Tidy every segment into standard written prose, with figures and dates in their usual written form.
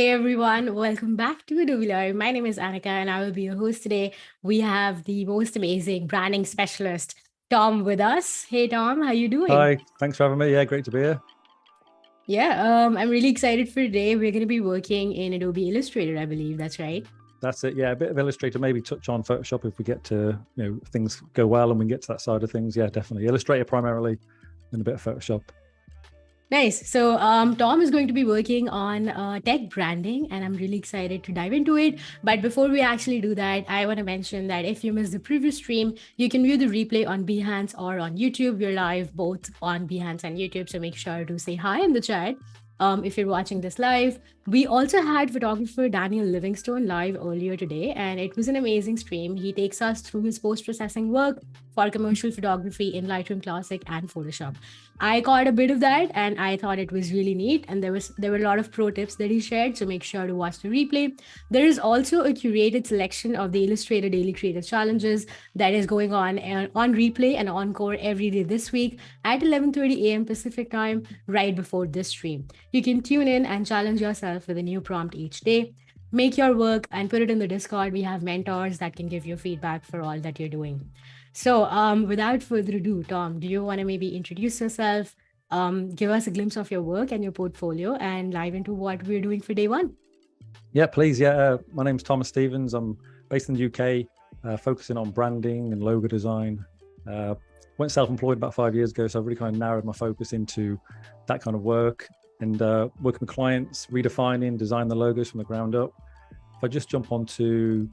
Hey everyone, welcome back to Adobe Illustrator. My name is Annika and I will be your host today. We have the most amazing branding specialist, Tom, with us. Hey Tom, how you doing? Hi, thanks for having me. Yeah, great to be here. I'm really excited for today. We're going to be working in Adobe Illustrator, I believe. That's right. That's it. Yeah, a bit of Illustrator, maybe touch on Photoshop if we get to, things go well and we get to that side of things. Yeah, definitely. Illustrator primarily and a bit of Photoshop. Nice. Tom is going to be working on tech branding, and I'm really excited to dive into it. But before we actually do that, I want to mention that if you missed the previous stream, you can view the replay on Behance or on YouTube. We're live both on Behance and YouTube, so make sure to say hi in the chat. If you're watching this live, we also had photographer Daniel Livingstone live earlier today, and it was an amazing stream. He takes us through his post processing work for commercial photography in Lightroom Classic and Photoshop. I caught a bit of that and I thought it was really neat. And there were a lot of pro tips that he shared. So make sure to watch the replay. There is also a curated selection of the Illustrator Daily Creative Challenges that is going on replay and encore every day this week at 11:30 a.m. Pacific time, right before this stream. You can tune in and challenge yourself with a new prompt each day. Make your work and put it in the Discord. We have mentors that can give you feedback for all that you're doing. Without further ado, Tom, do you want to maybe introduce yourself, give us a glimpse of your work and your portfolio, and dive into what we're doing for day one? Yeah, please. Yeah, my name's Thomas Stevens. I'm based in the UK, focusing on branding and logo design. Went self-employed about 5 years ago, so I've really kind of narrowed my focus into that kind of work and working with clients, redefining, design the logos from the ground up. If I just jump onto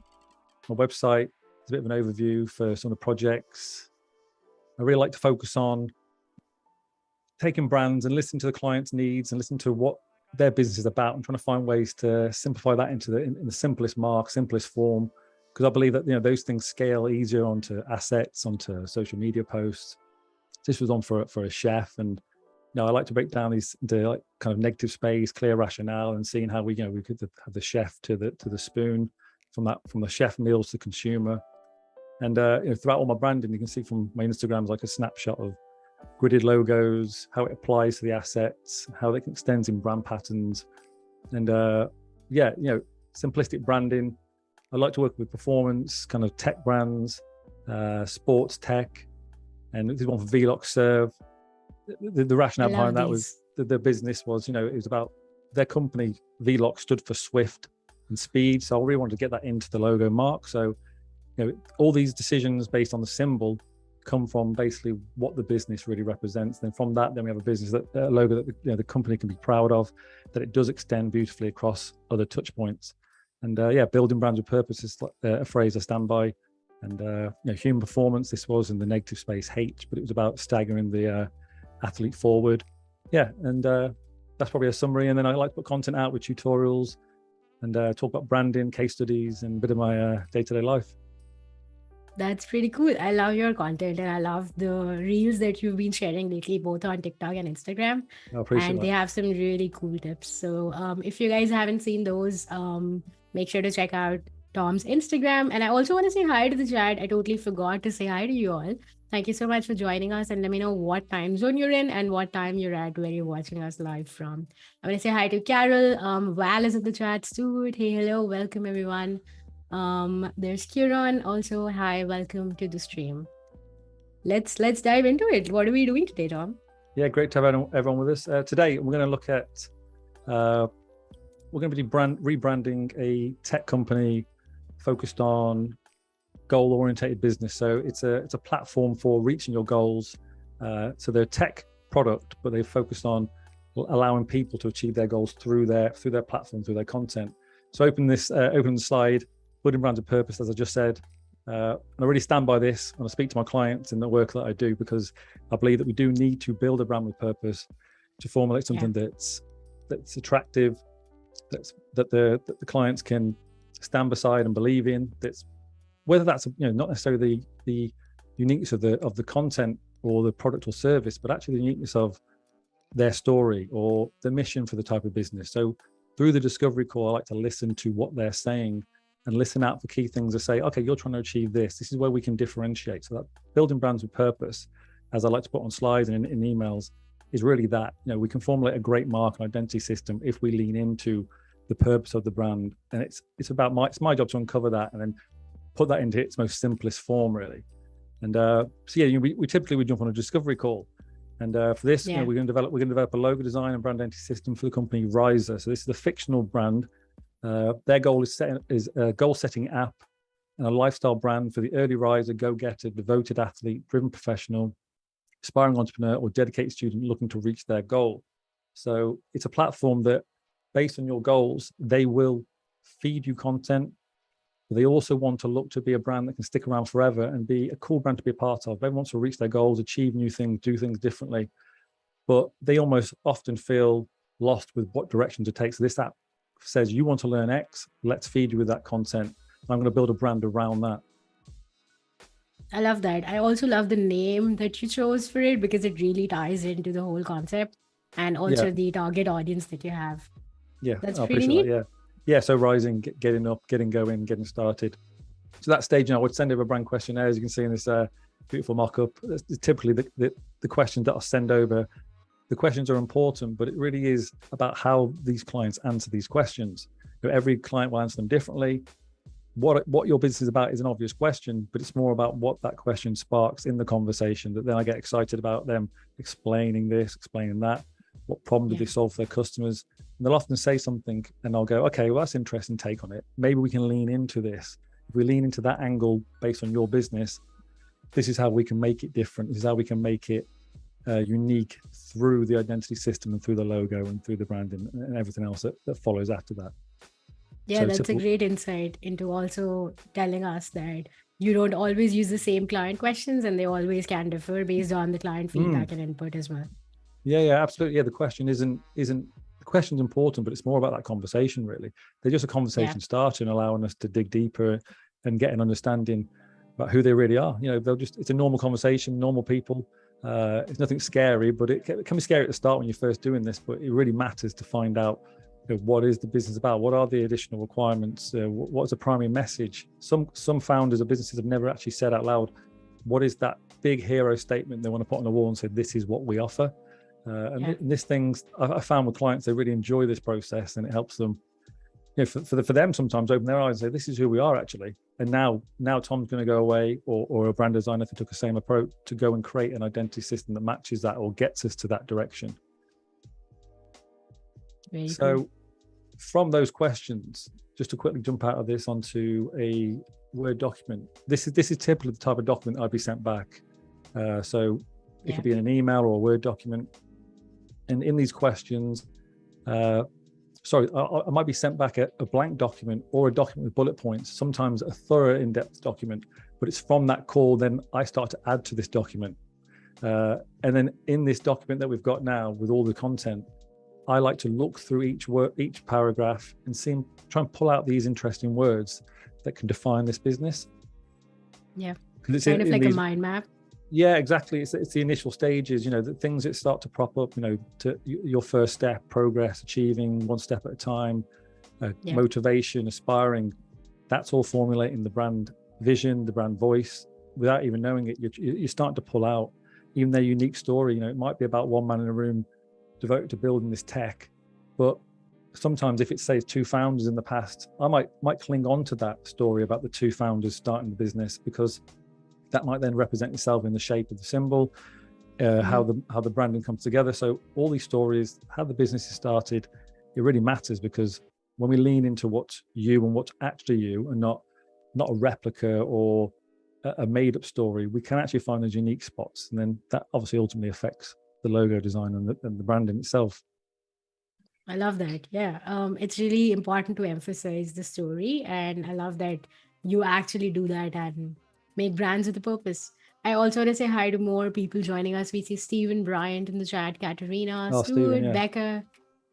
my website, a bit of an overview for some of the projects. I really like to focus on taking brands and listening to the client's needs and listen to what their business is about and trying to find ways to simplify that in the simplest simplest form. Because I believe that those things scale easier onto assets, onto social media posts. This was on for a chef, and I like to break down these into like kind of negative space, clear rationale, and seeing how we could have the chef to the spoon, from the chef meals to consumer. And throughout all my branding, you can see from my Instagrams like a snapshot of gridded logos, how it applies to the assets, how it extends in brand patterns. And simplistic branding. I like to work with performance, kind of tech brands, sports tech, and this is one for Vlog Serve. The rationale behind that was the business was, it was about their company. Vlog stood for swift and speed, so I really wanted to get that into the logo mark. So all these decisions based on the symbol come from basically what the business really represents. Then from that, we have a logo that the company can be proud of, that it does extend beautifully across other touch points. And building brands with purpose is a phrase I stand by. And human performance, this was in the negative space H, but it was about staggering the athlete forward. And that's probably a summary. And then I like to put content out with tutorials and talk about branding, case studies, and a bit of my day-to-day life. That's pretty cool. I love your content and I love the reels that you've been sharing lately, both on TikTok and Instagram. I appreciate and that. They have some really cool tips. So if you guys haven't seen those, make sure to check out Tom's Instagram. And I also want to say hi to the chat. I totally forgot to say hi to you all. Thank you so much for joining us, and let me know what time zone you're in and what time you're at where you're watching us live from. I want to say hi to Carol. Val is in the chat too. Hey, hello, welcome everyone. There's Kieran also. Hi, welcome to the stream. Let's dive into it. What are we doing today, Tom? Yeah, great to have everyone with us. Today, we're going to look at, we're going to be rebranding a tech company focused on goal-oriented business. So it's a platform for reaching your goals. So they're a tech product, but they're focused on allowing people to achieve their goals through their platform, through their content. So open the slide, building brands of purpose, as I just said. And I really stand by this when I speak to my clients in the work that I do, because I believe that we do need to build a brand with purpose to formulate something that's attractive, that the clients can stand beside and believe in. That's whether that's not necessarily the uniqueness of the content or the product or service, but actually the uniqueness of their story or the mission for the type of business. So through the discovery call, I like to listen to what they're saying and listen out for key things to say, okay, you're trying to achieve this. This is where we can differentiate. So that building brands with purpose, as I like to put on slides and in emails, is really that. We can formulate a great mark and identity system if we lean into the purpose of the brand, and it's my job to uncover that and then put that into its most simplest form, really. And so yeah, we typically would jump on a discovery call, and for this, we're going to develop a logo design and brand identity system for the company Riser. So this is a fictional brand. Their goal is a goal-setting app and a lifestyle brand for the early riser, go-getter, devoted athlete, driven professional, aspiring entrepreneur, or dedicated student looking to reach their goal. So it's a platform that, based on your goals, they will feed you content. They also want to look to be a brand that can stick around forever and be a cool brand to be a part of. Everyone wants to reach their goals, achieve new things, do things differently, but they almost often feel lost with what direction to take. So this app says, you want to learn X, let's feed you with that content. I'm going to build a brand around that. I love that. I also love the name that you chose for it because it really ties into the whole concept and also the target audience that you have. Yeah, that's I pretty appreciate neat. that. Yeah. So rising, getting up, getting going, getting started. So that stage, I would send over a brand questionnaire, as you can see in this beautiful mock-up. That's typically the questions that I'll send over. The questions are important, but it really is about how these clients answer these questions. Every client will answer them differently. What your business is about is an obvious question, but it's more about what that question sparks in the conversation, that then I get excited about them explaining this, explaining that. What problem do they solve for their customers? And they'll often say something and I'll go, okay, well, that's an interesting take on it. Maybe we can lean into this. If we lean into that angle based on your business, this is how we can make it different. This is how we can make it unique through the identity system and through the logo and through the branding and everything else that follows after that. Yeah, so that's a great insight into also telling us that you don't always use the same client questions and they always can differ based on the client feedback and input as well. Yeah, absolutely. Yeah, the question isn't the question's important, but it's more about that conversation, really. They're just a conversation starter and allowing us to dig deeper and get an understanding about who they really are. It's a normal conversation, normal people. It's nothing scary, but it can be scary at the start when you're first doing this, but it really matters to find out what is the business about? What are the additional requirements? What's the primary message? Some founders of businesses have never actually said out loud, what is that big hero statement they want to put on the wall and say, this is what we offer? This things I found with clients, they really enjoy this process, and it helps them, for them sometimes open their eyes and say, this is who we are actually. And now Tom's going to go away, or a brand designer, if they took the same approach, to go and create an identity system that matches that or gets us to that direction. Very so cool. From those questions, just to quickly jump out of this onto a Word document. This is typically the type of document I'd be sent back. So it could be in an email or a Word document. And in these questions, I might be sent back a blank document or a document with bullet points, sometimes a thorough in-depth document, but it's from that call, then I start to add to this document. And then in this document that we've got now with all the content, I like to look through each paragraph and try and pull out these interesting words that can define this business. Yeah, it's kind of like a mind map. Yeah, exactly. It's the initial stages, the things that start to prop up, to your first step, progress, achieving one step at a time, motivation, aspiring. That's all formulating the brand vision, the brand voice. Without even knowing it, you're starting to pull out even their unique story. It might be about one man in a room devoted to building this tech, but sometimes if it says two founders in the past, I might cling on to that story about the two founders starting the business, because that might then represent itself in the shape of the symbol, how the branding comes together. So all these stories, how the business is started, it really matters, because when we lean into what's you and what's actually you, and not a replica or a made-up story, we can actually find those unique spots, and then that obviously ultimately affects the logo design and the branding itself. I love that. Yeah. It's really important to emphasize the story. And I love that you actually do that and make brands with a purpose. I also want to say hi to more people joining us. We see Stephen, Bryant in the chat, Katerina, Stuart, Stephen, Becca.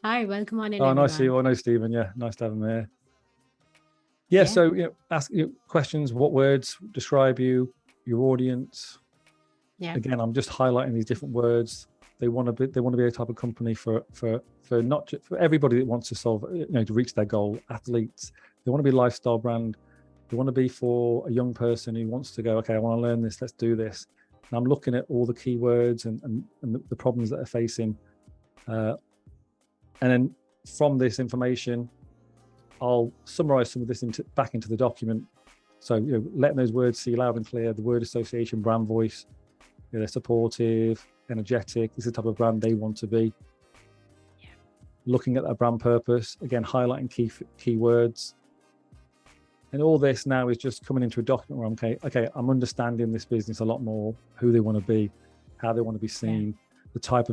Hi, welcome on in. Oh, everyone. nice to see you. I know Stephen. Yeah, nice to have him here. Yeah. So ask questions. What words describe you, your audience? Yeah. Again, I'm just highlighting these different words. They want to be a type of company for not just for everybody that wants to solve, to reach their goal. Athletes, they want to be a lifestyle brand. They want to be for a young person who wants to go, okay, I want to learn this. Let's do this. And I'm looking at all the keywords and the problems that they're facing. And then from this information, I'll summarize some of this back into the document. So, letting those words see loud and clear, the word association, brand voice, they're supportive, energetic. This is the type of brand they want to be. Yeah. Looking at that brand purpose, again, highlighting key words. And all this now is just coming into a document where I'm understanding this business a lot more, who they want to be, how they want to be seen, the type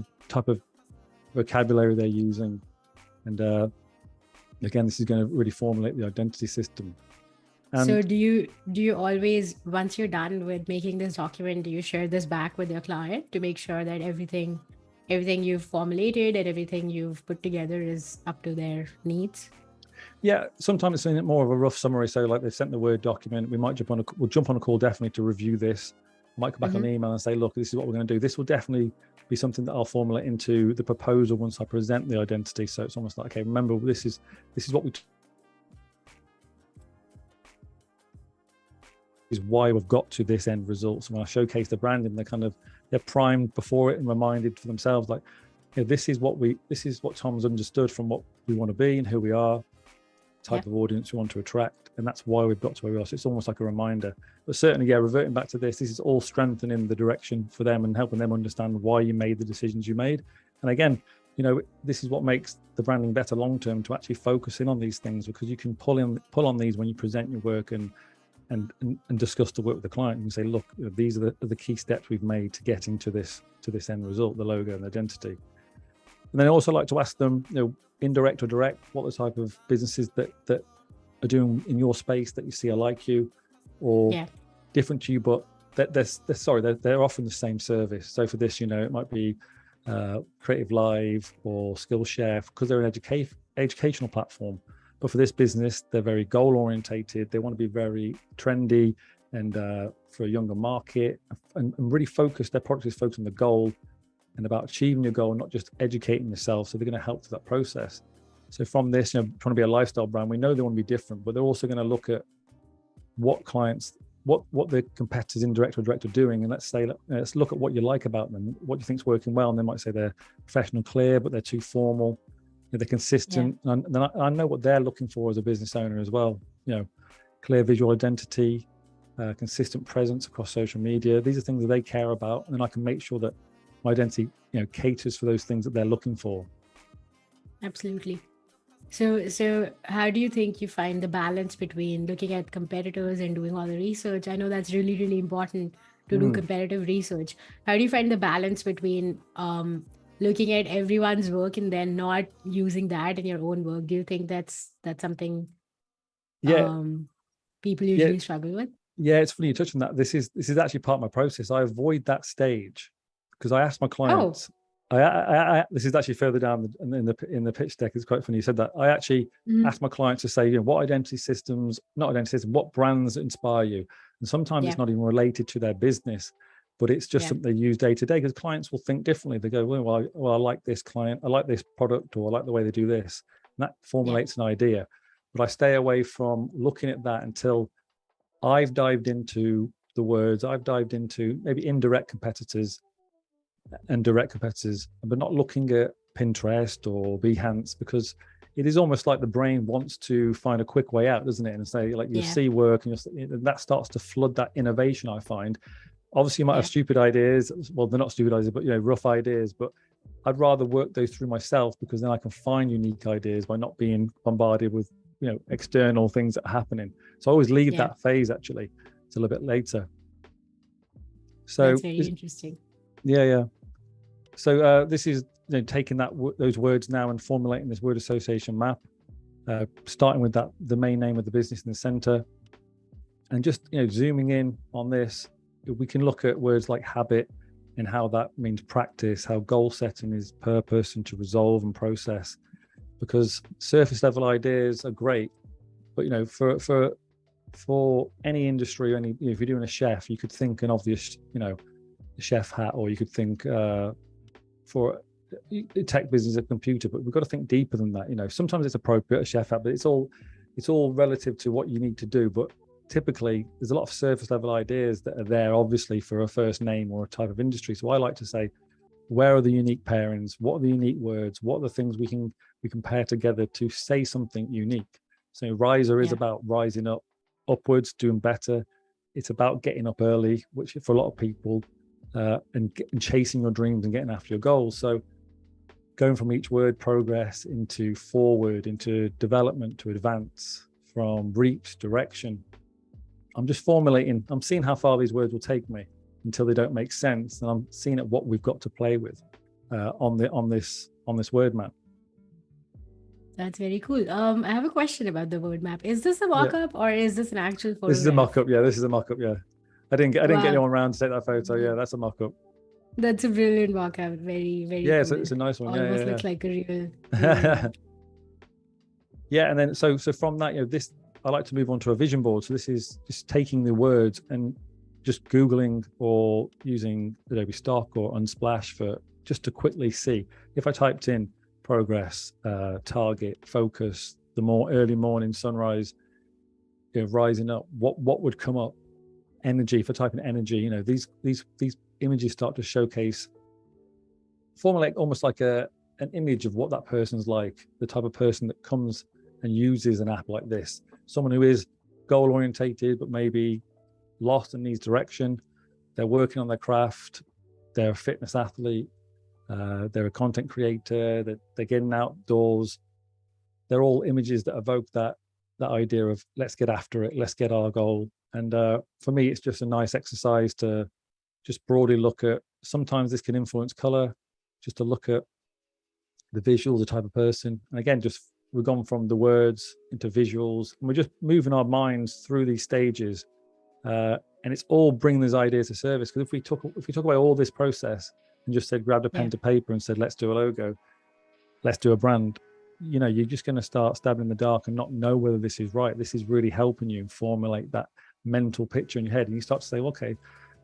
of vocabulary they're using. And again, this is going to really formulate the identity system. And so do you always, once you're done with making this document, do you share this back with your client to make sure that everything you've formulated and everything you've put together is up to their needs? Yeah, sometimes it's more of a rough summary. So like they've sent the Word document, we'll jump on a call definitely to review this. I might come back on email and say, look, this is what we're going to do. This will definitely be something that I'll formulate into the proposal once I present the identity. So it's almost like, okay, remember, this is what is why we've got to this end result. So when I showcase the branding, they're primed before it and reminded for themselves, like, this is what Tom's understood from what we want to be and who we are, type of audience we want to attract, and that's why we've got to where we are. So it's almost like a reminder. But certainly, reverting back to this is all strengthening the direction for them and helping them understand why you made the decisions you made. And again, this is what makes the branding better long term, to actually focus in on these things, because you can pull on these when you present your work and discuss the work with the client and say, look, these are the key steps we've made to getting to this end result, the logo and identity. And then I also like to ask them, indirect or direct, what the type of businesses that are doing in your space that you see are like you or different to you, but they're often the same service. So for this, it might be Creative Live or Skillshare, because they're an educational platform. But for this business, they're very goal orientated. They want to be very trendy and for a younger market, and really focused. Their product is focused on the goal and about achieving your goal, not just educating yourself. So they're going to help with that process. So from this, trying to be a lifestyle brand, we know they want to be different, but they're also going to look at what clients, what the competitors, indirect or direct, are doing. And let's look at what you like about them, what you think's working well. And they might say they're professional, clear, but they're too formal. They're consistent. Yeah. And then I know what they're looking for as a business owner as well. Clear visual identity, consistent presence across social media. These are things that they care about. And then I can make sure that my identity, caters for those things that they're looking for. Absolutely. So how do you think you find the balance between looking at competitors and doing all the research? I know that's really, really important to do competitive research. How do you find the balance between looking at everyone's work and then not using that in your own work? Do you think that's something people usually struggle with? Yeah, it's funny you touched on that. This is actually part of my process. I avoid that stage because I ask my clients. I this is actually further down in the pitch deck. It's quite funny you said that. I actually ask my clients to say, what what brands inspire you? And sometimes it's not even related to their business, but it's just something they use day to day, because clients will think differently. They go, well, I like this client, I like this product, or I like the way they do this. And that formulates an idea. But I stay away from looking at that until I've dived into the words, I've dived into maybe indirect competitors and direct competitors, but not looking at Pinterest or Behance, because it is almost like the brain wants to find a quick way out, doesn't it? And say, like, you'll see work and that starts to flood that innovation, I find. Obviously, you might have stupid ideas. Well, they're not stupid ideas, but rough ideas. But I'd rather work those through myself, because then I can find unique ideas by not being bombarded with external things that are happening. So I always leave that phase actually till a bit later. So that's very interesting. Yeah. So this is taking those words now and formulating this word association map, starting with the main name of the business in the center, and just zooming in on this. We can look at words like habit and how that means practice, how goal setting is purpose and to resolve and process, because surface level ideas are great, but for any industry, if you're doing a chef, you could think an obvious chef hat, or you could think for a tech business, a computer, but we've got to think deeper than that. Sometimes it's appropriate, a chef hat, but it's all relative to what you need to do. But typically there's a lot of surface level ideas that are there, obviously, for a first name or a type of industry. So I like to say, where are the unique pairings? What are the unique words? What are the things we can pair together to say something unique? So riser is Yeah. about rising up, upwards, doing better. It's about getting up early, which for a lot of people, and chasing your dreams and getting after your goals. So going from each word, progress, into forward, into development, to advance, from reach, direction. I'm just formulating, I'm seeing how far these words will take me until they don't make sense. And I'm seeing at what we've got to play with on this word map. That's very cool. I have a question about the word map. Is this a Yeah. mock-up or is this an actual This is a photograph? mock-up. Yeah, this is a mock-up. Yeah. I didn't get Wow, anyone around to take that photo. Yeah, that's a mock-up. that's a brilliant mock-up. Very, very Yeah, cool. it's a nice one. Almost Yeah, looks like a real yeah. one. Yeah, and then so from that, this, I like to move on to a vision board. So this is just taking the words and just Googling or using Adobe Stock or Unsplash for just to quickly see. If I typed in progress, target, focus, the more early morning sunrise, rising up, what would come up? Energy. If I type in energy, these images start to showcase, formulate almost like an image of what that person's like, the type of person that comes and uses an app like this. Someone who is goal orientated, but maybe lost and needs direction. They're working on their craft. They're a fitness athlete. They're a content creator. They're getting outdoors. They're all images that evoke that idea of let's get after it. Let's get our goal. And for me, it's just a nice exercise to just broadly look at. Sometimes this can influence color, just to look at the visuals, the type of person. And again, we've gone from the words into visuals, and we're just moving our minds through these stages. And it's all bringing these ideas to service. Because if we talk about all this process and just said, grabbed a pen to paper and said, let's do a logo, let's do a brand, you're just going to start stabbing in the dark and not know whether this is right. This is really helping you formulate that mental picture in your head. And you start to say, okay,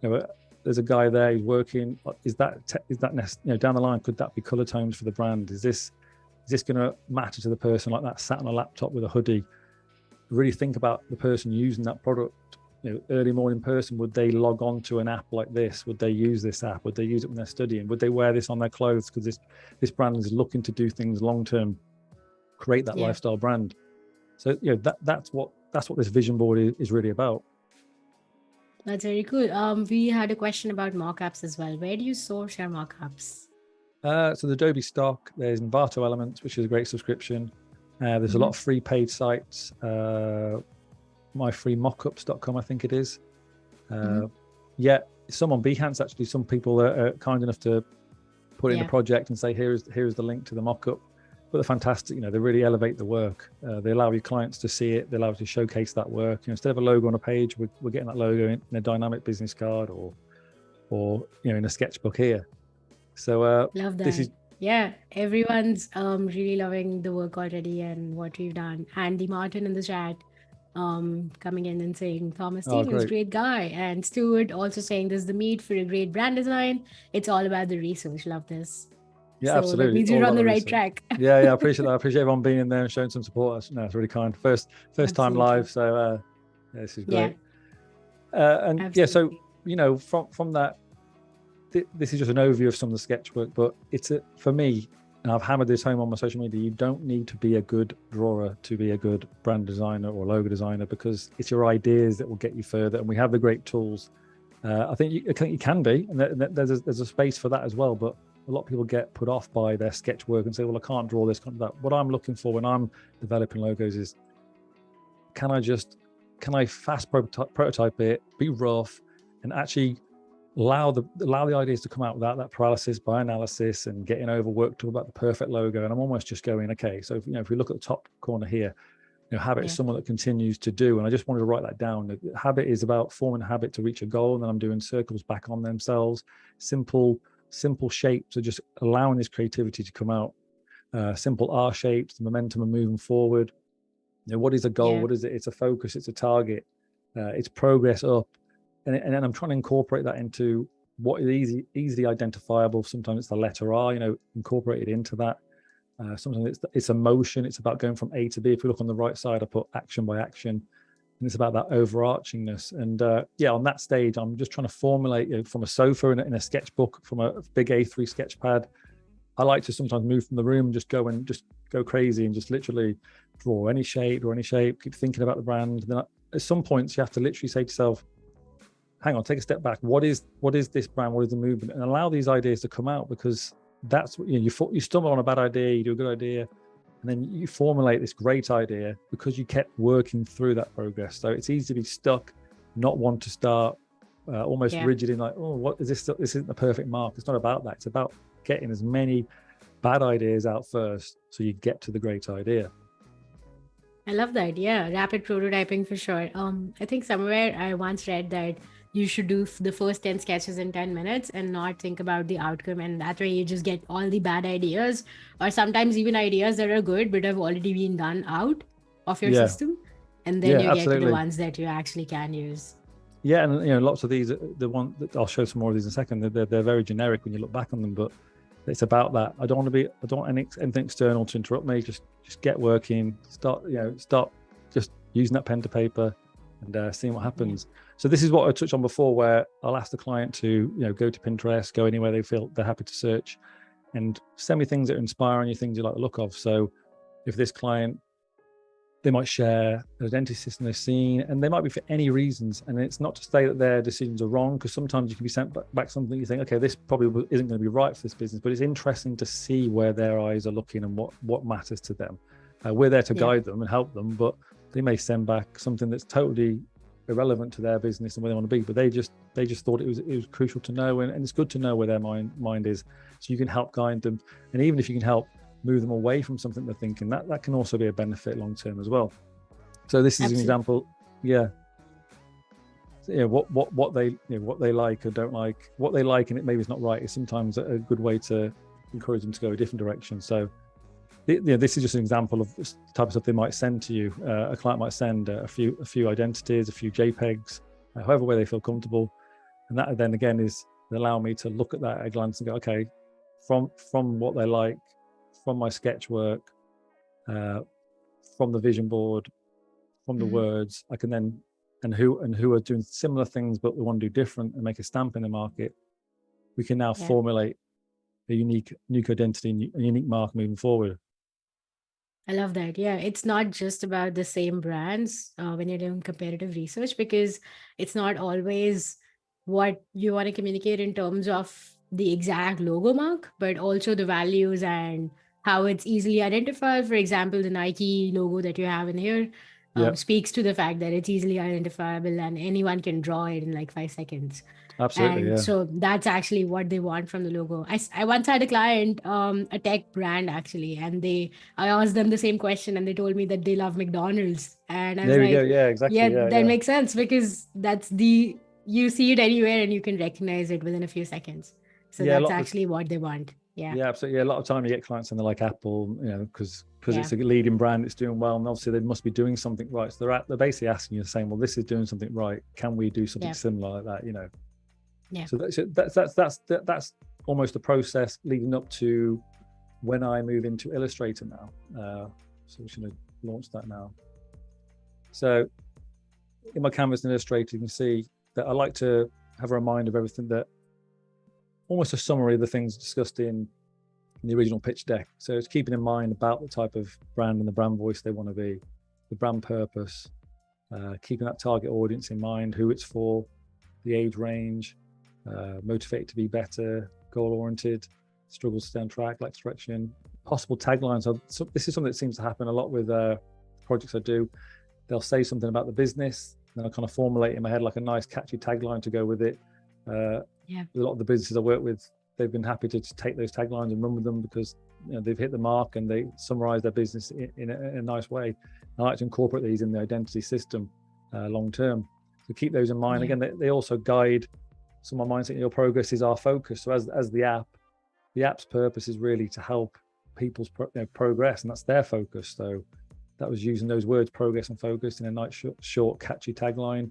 there's a guy there who's working. Is that down the line, could that be color tones for the brand? Is this going to matter to the person like that sat on a laptop with a hoodie? Really think about the person using that product. Early morning person, would they log on to an app like this? Would they use this app? Would they use it when they're studying? Would they wear this on their clothes? Because this brand is looking to do things long term, create that lifestyle brand. So that's what this vision board is really about. That's very cool. We had a question about mockups as well. Where do you source your mockups? So the Adobe Stock, there's Envato Elements, which is a great subscription. There's a lot of free paid sites. myfreemockups.com, I think it is. Yeah, some on Behance, actually. Some people are kind enough to put in the project and say, here's the link to the mockup. But they're fantastic. They really elevate the work. They allow your clients to see it. They allow you to showcase that work. Instead of a logo on a page, we're getting that logo in a dynamic business card or in a sketchbook here. So love that. this is Everyone's really loving the work already and what we've done. Andy Martin in the chat coming in and saying Thomas Stevens, great guy, and Stuart also saying this is the meat for a great brand design. It's all about the research. Love this. Yeah, so absolutely. That means you're on the right track. Yeah, I appreciate that. I appreciate everyone being in there and showing some support. No, it's really kind. First time live, so this is great. So from that, this is just an overview of some of the sketch work, but for me, and I've hammered this home on my social media, you don't need to be a good drawer to be a good brand designer or logo designer, because it's your ideas that will get you further, and we have the great tools. I think you can be, and there's a space for that as well, but a lot of people get put off by their sketch work and say, well, I can't draw this, can't do that. What I'm looking for when I'm developing logos is, can I fast prototype it, be rough, and actually allow the ideas to come out without that paralysis by analysis and getting overworked about the perfect logo. And I'm almost just going, okay, so if we look at the top corner here, habit is someone that continues to do. And I just wanted to write that down. Habit is about forming a habit to reach a goal. And then I'm doing circles back on themselves. Simple shapes are just allowing this creativity to come out. Simple R shapes, the momentum of moving forward. What is a goal? What is it? It's a focus. It's a target. It's progress up. And I'm trying to incorporate that into what is easily identifiable. Sometimes it's the letter R, incorporated into that. Sometimes it's emotion. It's about going from A to B. If we look on the right side, I put action by action, and it's about that overarchingness. And on that stage, I'm just trying to formulate from a sofa in a sketchbook, from a big A3 sketch pad. I like to sometimes move from the room and just go crazy and just literally draw any shape, keep thinking about the brand. Then at some points you have to literally say to yourself, hang on, take a step back. What is this brand? What is the movement? And allow these ideas to come out, because that's what you stumble on a bad idea, you do a good idea, and then you formulate this great idea because you kept working through that progress. So it's easy to be stuck, not want to start, almost rigid in like, oh, what is this? This isn't the perfect mark. It's not about that. It's about getting as many bad ideas out first so you get to the great idea. I love that. Yeah, rapid prototyping for sure. I think somewhere I once read that you should do the first 10 sketches in 10 minutes and not think about the outcome. And that way you just get all the bad ideas, or sometimes even ideas that are good but have already been done out of your system. And then you get to the ones that you actually can use. Yeah, and lots of these, the one that I'll show some more of these in a second, they're very generic when you look back on them, but it's about that. I don't want anything external to interrupt me. Just get working. Start just using that pen to paper and seeing what happens. So this is what I touched on before, where I'll ask the client to go to Pinterest, go anywhere they feel they're happy to search, and send me things that are inspiring you, things you like the look of. So if this client, they might share an identity system they've seen, and they might be for any reasons. And it's not to say that their decisions are wrong, because sometimes you can be sent back something you think, okay, this probably isn't going to be right for this business, but it's interesting to see where their eyes are looking and what matters to them. We're there to guide them and help them, but they may send back something that's totally irrelevant to their business and where they want to be. But they just thought it was crucial to know, and it's good to know where their mind is, so you can help guide them. And even if you can help move them away from something they're thinking, that can also be a benefit long term as well. So this is an example. What they like or don't like, what they like and it maybe it's not right, is sometimes a good way to encourage them to go a different direction. So this is just an example of the type of stuff they might send to you. A client might send a few identities, a few JPEGs, however way they feel comfortable, and that then again is allow me to look at that at a glance and go, okay, from what they like, from my sketch work, from the vision board, from the words, I can then, and who are doing similar things but they want to do different and make a stamp in the market, we can now formulate a unique identity, a unique mark moving forward. I love that. Yeah, it's not just about the same brands when you're doing comparative research, because it's not always what you want to communicate in terms of the exact logo mark, but also the values and how it's easily identified. For example, the Nike logo that you have in here speaks to the fact that it's easily identifiable and anyone can draw it in like 5 seconds. Absolutely. And so that's actually what they want from the logo. I once had a client, a tech brand actually, and I asked them the same question and they told me that they love McDonald's. And I was like, yeah, exactly. That makes sense, because you see it anywhere and you can recognize it within a few seconds. So that's actually what they want. Yeah, absolutely. A lot of time you get clients and they're like Apple, because it's a leading brand, it's doing well, and obviously they must be doing something right. So they're basically asking you, saying, well, this is doing something right. Can we do something similar like that? Yeah. So that's almost the process leading up to when I move into Illustrator now. So we're going to launch that now. So in my canvas in Illustrator, you can see that I like to have a reminder of everything, that almost a summary of the things discussed in the original pitch deck. So it's keeping in mind about the type of brand and the brand voice they want to be, the brand purpose, keeping that target audience in mind, who it's for, the age range, motivated to be better, goal-oriented, struggles to stay on track, lacks direction, possible taglines. So this is something that seems to happen a lot with projects I do. They'll say something about the business, then I kind of formulate in my head like a nice catchy tagline to go with it. A lot of the businesses I work with, they've been happy to take those taglines and run with them, because they've hit the mark and they summarize their business in a nice way. I like to incorporate these in the identity system long term. So keep those in mind. Again, they also guide some of my mindset. Your progress is our focus. So as the app's purpose is really to help people's progress, and that's their focus. So that was using those words, progress and focus, in a nice short catchy tagline.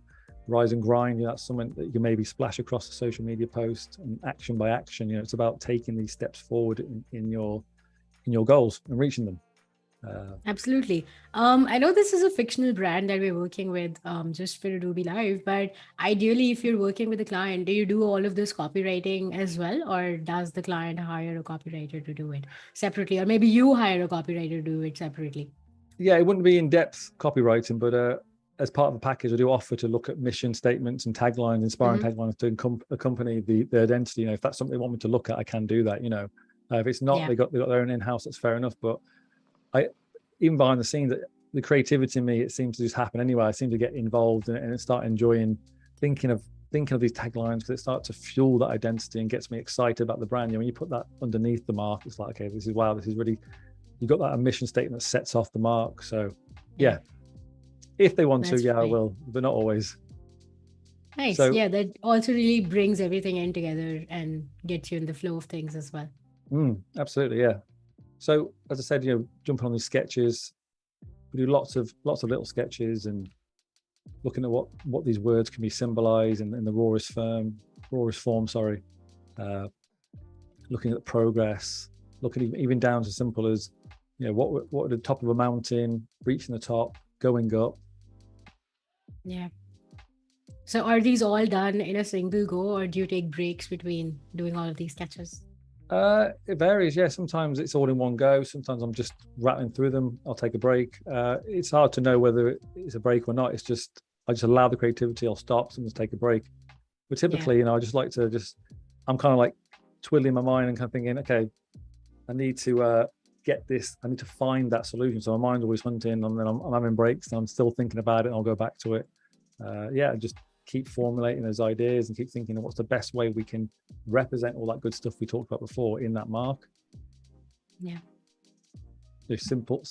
Rise and grind, that's something that you can maybe splash across a social media post, and action by action, it's about taking these steps forward in your goals and reaching them. Absolutely. I know this is a fictional brand that we're working with just for Adobe Live, but ideally, if you're working with a client, do you do all of this copywriting as well, or does the client hire a copywriter to do it separately, or maybe you hire a copywriter to do it separately? Yeah, it wouldn't be in-depth copywriting, but as part of the package, I do offer to look at mission statements and taglines, inspiring taglines to accompany the identity. If that's something they want me to look at, I can do that. If it's not, Yeah, they got their own in-house. That's fair enough. But I, even behind the scenes, the creativity in me, it seems to just happen anyway. I seem to get involved and start enjoying thinking of these taglines, because it starts to fuel that identity and gets me excited about the brand. When you put that underneath the mark, it's like, okay, this is really, you got that mission statement that sets off the mark. So yeah, if they want to, I will, but not always. Nice. So Yeah, that also really brings everything in together and gets you in the flow of things as well. Absolutely, yeah. So as I said, jumping on these sketches, we do lots of little sketches and looking at what these words can be symbolized in the rawest form. Looking at progress, looking even down to simple as, what at the top of a mountain, reaching the top, going up. Yeah. So are these all done in a single go, or do you take breaks between doing all of these sketches? It varies. Yeah, sometimes it's all in one go. Sometimes I'm just rattling through them. I'll take a break. It's hard to know whether it's a break or not. It's just, I just allow the creativity. I'll stop, sometimes take a break. But typically, I just like to I'm kind of like twiddling my mind and kind of thinking, okay, I need to get this. I need to find that solution. So my mind's always hunting, and then I'm having breaks and I'm still thinking about it, and I'll go back to it. Just keep formulating those ideas and keep thinking of what's the best way we can represent all that good stuff we talked about before in that mark. Yeah. Simple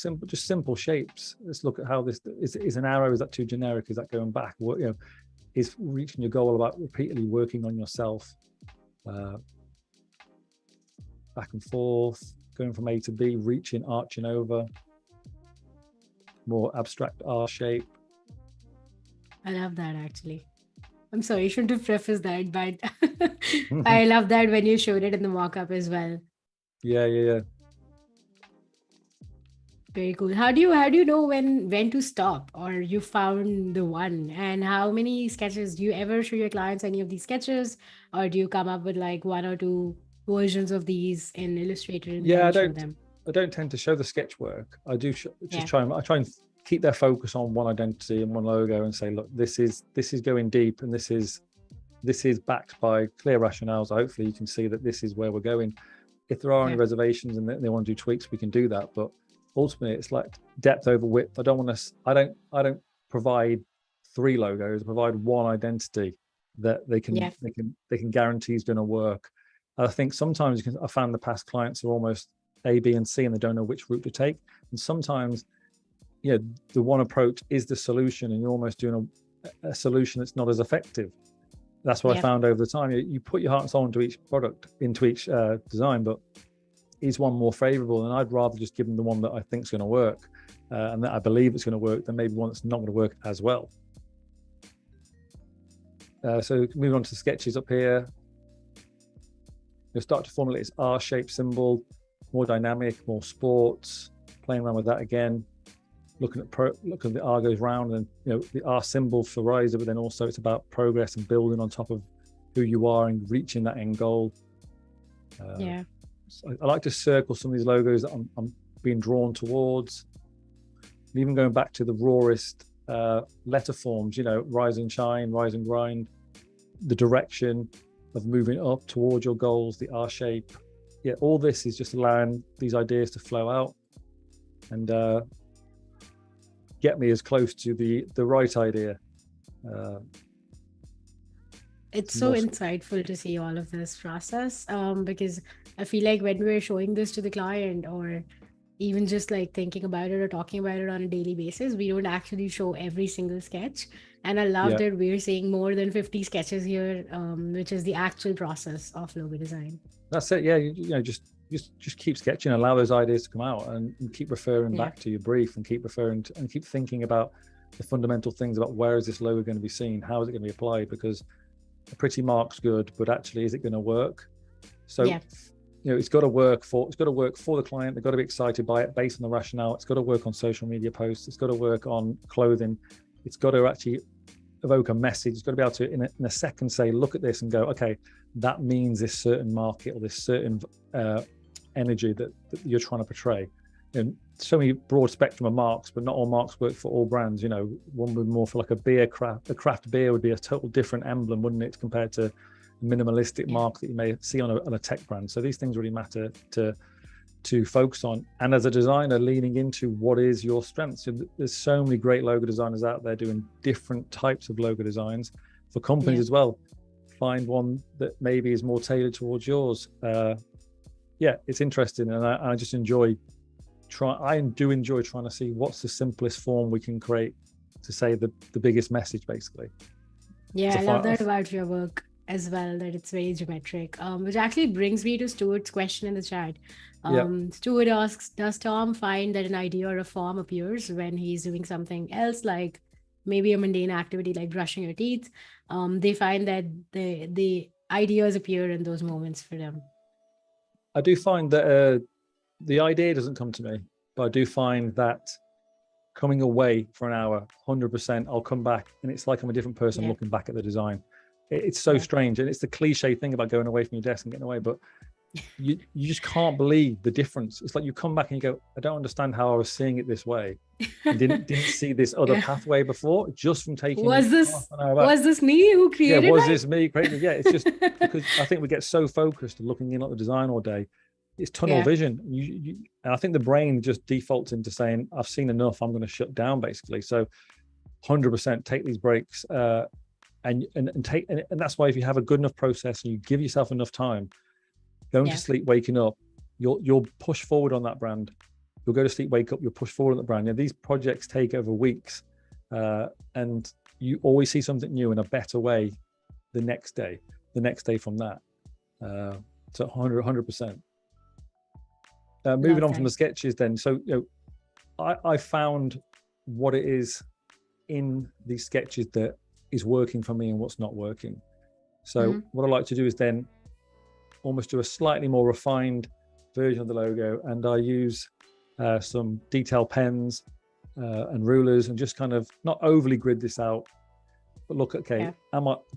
shapes. Let's look at how this is an arrow. Is that too generic? Is that going back? What, is reaching your goal about repeatedly working on yourself, back and forth, going from A to B, reaching, arching over, more abstract R shape. I love that, actually. I'm sorry, you shouldn't have prefaced that, but I love that when you showed it in the mock-up as well. Yeah. Very cool. How do you know when to stop, or you found the one? And how many sketches do you ever show your clients any of these sketches, or do you come up with like one or two versions of these in Illustrator and Yeah, then show them? I don't tend to show the sketch work. I do try and keep their focus on one identity and one logo and say, look, this is going deep, and this is backed by clear rationales. Hopefully you can see that this is where we're going. If there are any reservations and they want to do tweaks, we can do that. But ultimately it's like depth over width. I don't provide 3 logos. I provide one identity that they can guarantee is going to work. I think sometimes I found the past clients are almost A, B, and C, and they don't know which route to take. And sometimes, the one approach is the solution, and you're almost doing a solution that's not as effective. That's what I found over the time. You put your heart and soul into each product, into each design, but is one more favorable? And I'd rather just give them the one that I think is going to work, and that I believe it's going to work, than maybe one that's not going to work as well. So moving on to the sketches up here. You'll start to formulate this R-shaped symbol, more dynamic, more sports, playing around with that again. Looking at the R goes round, and the R symbol for riser, but then also it's about progress and building on top of who you are and reaching that end goal. So I like to circle some of these logos that I'm being drawn towards. And even going back to the rawest letter forms, rise and shine, rise and grind, the direction of moving up towards your goals, the R shape. Yeah, all this is just allowing these ideas to flow out and get me as close to the right idea. It's so insightful to see all of this process, because I feel like when we're showing this to the client, or even just like thinking about it or talking about it on a daily basis, we don't actually show every single sketch. And I love that we're seeing more than 50 sketches here, which is the actual process of logo design. That's it. Yeah, just keep sketching, allow those ideas to come out, and keep referring back to your brief, and keep referring to, and keep thinking about the fundamental things about where is this logo going to be seen, how is it going to be applied, because a pretty mark's good, but actually is it going to work? So it's got to work for the client. They've got to be excited by it based on the rationale. It's got to work on social media posts. It's got to work on clothing. It's got to actually evoke a message. It's got to be able to in a second say, look at this and go, okay, that means this certain market or this certain energy that you're trying to portray. And so many broad spectrum of marks, but not all marks work for all brands. You know, one would more for like a craft beer would be a total different emblem, wouldn't it, compared to a minimalistic mark that you may see on a tech brand. So these things really matter to focus on. And as a designer, leaning into what is your strength. So there's so many great logo designers out there doing different types of logo designs for companies as well. Find one that maybe is more tailored towards yours. It's interesting, and I just enjoy trying to see what's the simplest form we can create to say the biggest message, basically. I love that about your work as well, that it's very geometric, which actually brings me to Stuart's question in the chat. Stuart asks, does Tom find that an idea or a form appears when he's doing something else, like maybe a mundane activity like brushing your teeth? They find that the ideas appear in those moments for them. I do find that the idea doesn't come to me, but I do find that coming away for an hour, 100%, I'll come back and it's like I'm a different person looking back at the design. It's so strange. And it's the cliche thing about going away from your desk and getting away, but you just can't believe the difference. It's like you come back and you go, I don't understand how I was seeing it this way. I didn't see this other pathway before, just from taking was this me who created this me creating? It's just because I think we get so focused looking in at the design all day. It's tunnel vision. And I think the brain just defaults into saying, I've seen enough, I'm going to shut down, basically. So 100% take these breaks, and that's why if you have a good enough process and you give yourself enough time, going to sleep, waking up, you'll push forward on that brand. You'll go to sleep, wake up, you'll push forward on the brand. These projects take over weeks, and you always see something new in a better way the next day from that. So 100%. Moving on from the sketches then. So, I found what it is in these sketches that is working for me and what's not working. So what I like to do is then almost do a slightly more refined version of the logo, and I use some detail pens and rulers, and just kind of not overly grid this out, but look,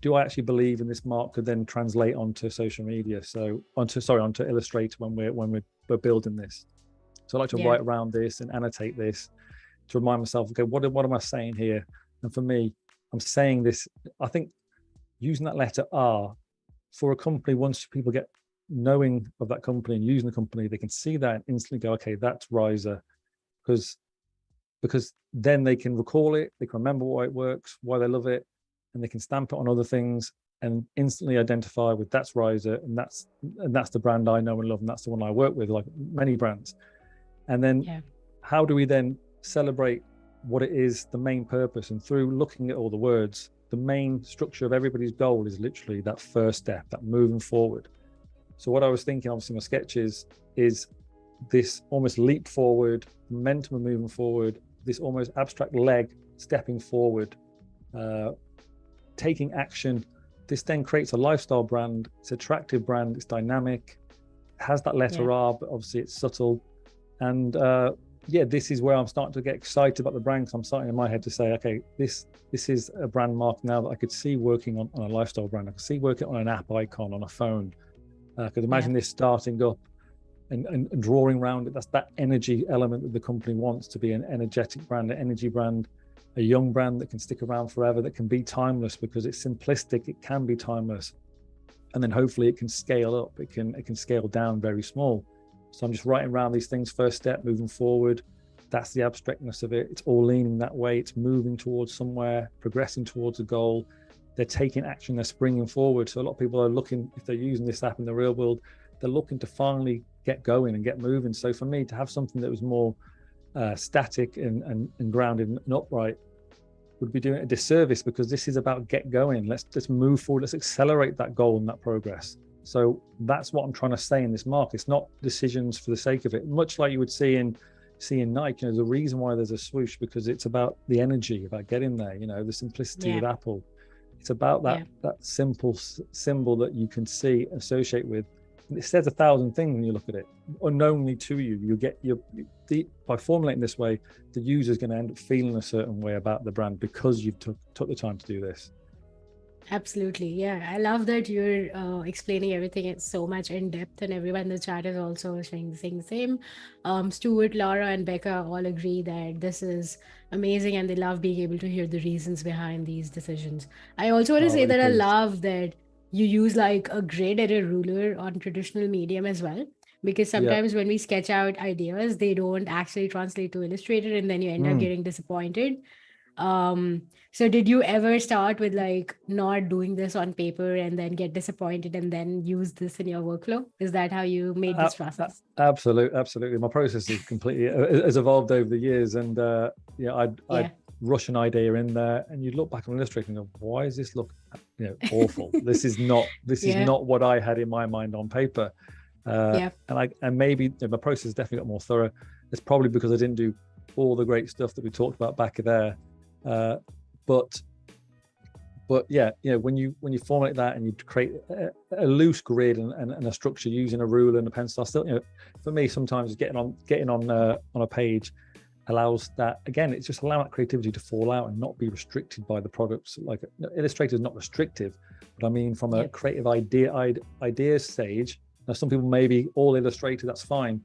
do I actually believe in this mark could then translate onto social media? So onto Illustrator when we're building this. So I like to write around this and annotate this to remind myself, okay, what am I saying here? And for me, I'm saying this, I think using that letter R for a company, once people get knowing of that company and using the company, they can see that and instantly go, okay, that's Riser, because then they can recall it, they can remember why it works, why they love it, and they can stamp it on other things and instantly identify with that's Riser, and that's the brand I know and love, and that's the one I work with, like many brands. And then how do we then celebrate what it is, the main purpose? And through looking at all the words, the main structure of everybody's goal is literally that first step, that moving forward. So what I was thinking, obviously, my sketches is this almost leap forward, momentum of moving forward, this almost abstract leg stepping forward, taking action. This then creates a lifestyle brand. It's an attractive brand. It's dynamic. It has that letter R, but obviously it's subtle. And this is where I'm starting to get excited about the brand, because I'm starting in my head to say, okay, this is a brand mark now that I could see working on a lifestyle brand. I could see working on an app icon on a phone. I could imagine this starting up and drawing around it. That's that energy element that the company wants to be, an energetic brand, an energy brand, a young brand that can stick around forever, that can be timeless because it's simplistic. It can be timeless. And then hopefully it can scale up. It can scale down very small. So I'm just writing around these things, first step, moving forward. That's the abstractness of it. It's all leaning that way. It's moving towards somewhere, progressing towards a goal. They're taking action, they're springing forward. So a lot of people are looking, if they're using this app in the real world, they're looking to finally get going and get moving. So for me to have something that was more static and grounded and upright would be doing a disservice, because this is about get going. Let's move forward. Let's accelerate that goal and that progress. So that's what I'm trying to say in this mark. It's not decisions for the sake of it, much like you would see in Nike. There's a reason why there's a swoosh, because it's about the energy, about getting there. The simplicity with Apple. It's about that simple symbol that you can see, associate with. And it says 1,000 things when you look at it, unknowingly to you. You get by formulating this way, the user's going to end up feeling a certain way about the brand because you've took the time to do this. Absolutely. Yeah. I love that you're explaining everything so much in depth, and everyone in the chat is also saying the same. Stuart, Laura, and Becca all agree that this is amazing and they love being able to hear the reasons behind these decisions. I also want to Oh, say really that I pleased. love that you use like a grade and a ruler on traditional medium as well. Because Yeah. sometimes when we sketch out ideas, they don't actually translate to Illustrator, and then you end up Mm. getting disappointed. Um, so did you ever start with like not doing this on paper and then get disappointed and then use this in your workflow? Is that how you made this process? Absolutely. My process is completely has evolved over the years, and yeah, I'd Yeah. rush an idea in there, and you'd look back on Illustrator and go, "Why does this look, awful? This is Yeah. not what I had in my mind on paper." Yeah. And maybe my process definitely got more thorough. It's probably because I didn't do all the great stuff that we talked about back there, uh, but yeah, when you formulate that and you create a loose grid and a structure using a ruler and a pencil, I still, for me, sometimes getting on a page allows that. Again, it's just allowing that creativity to fall out and not be restricted by the products. Like Illustrator is not restrictive, but I mean from a Yep. creative idea stage. Now, some people may be all Illustrator, that's fine,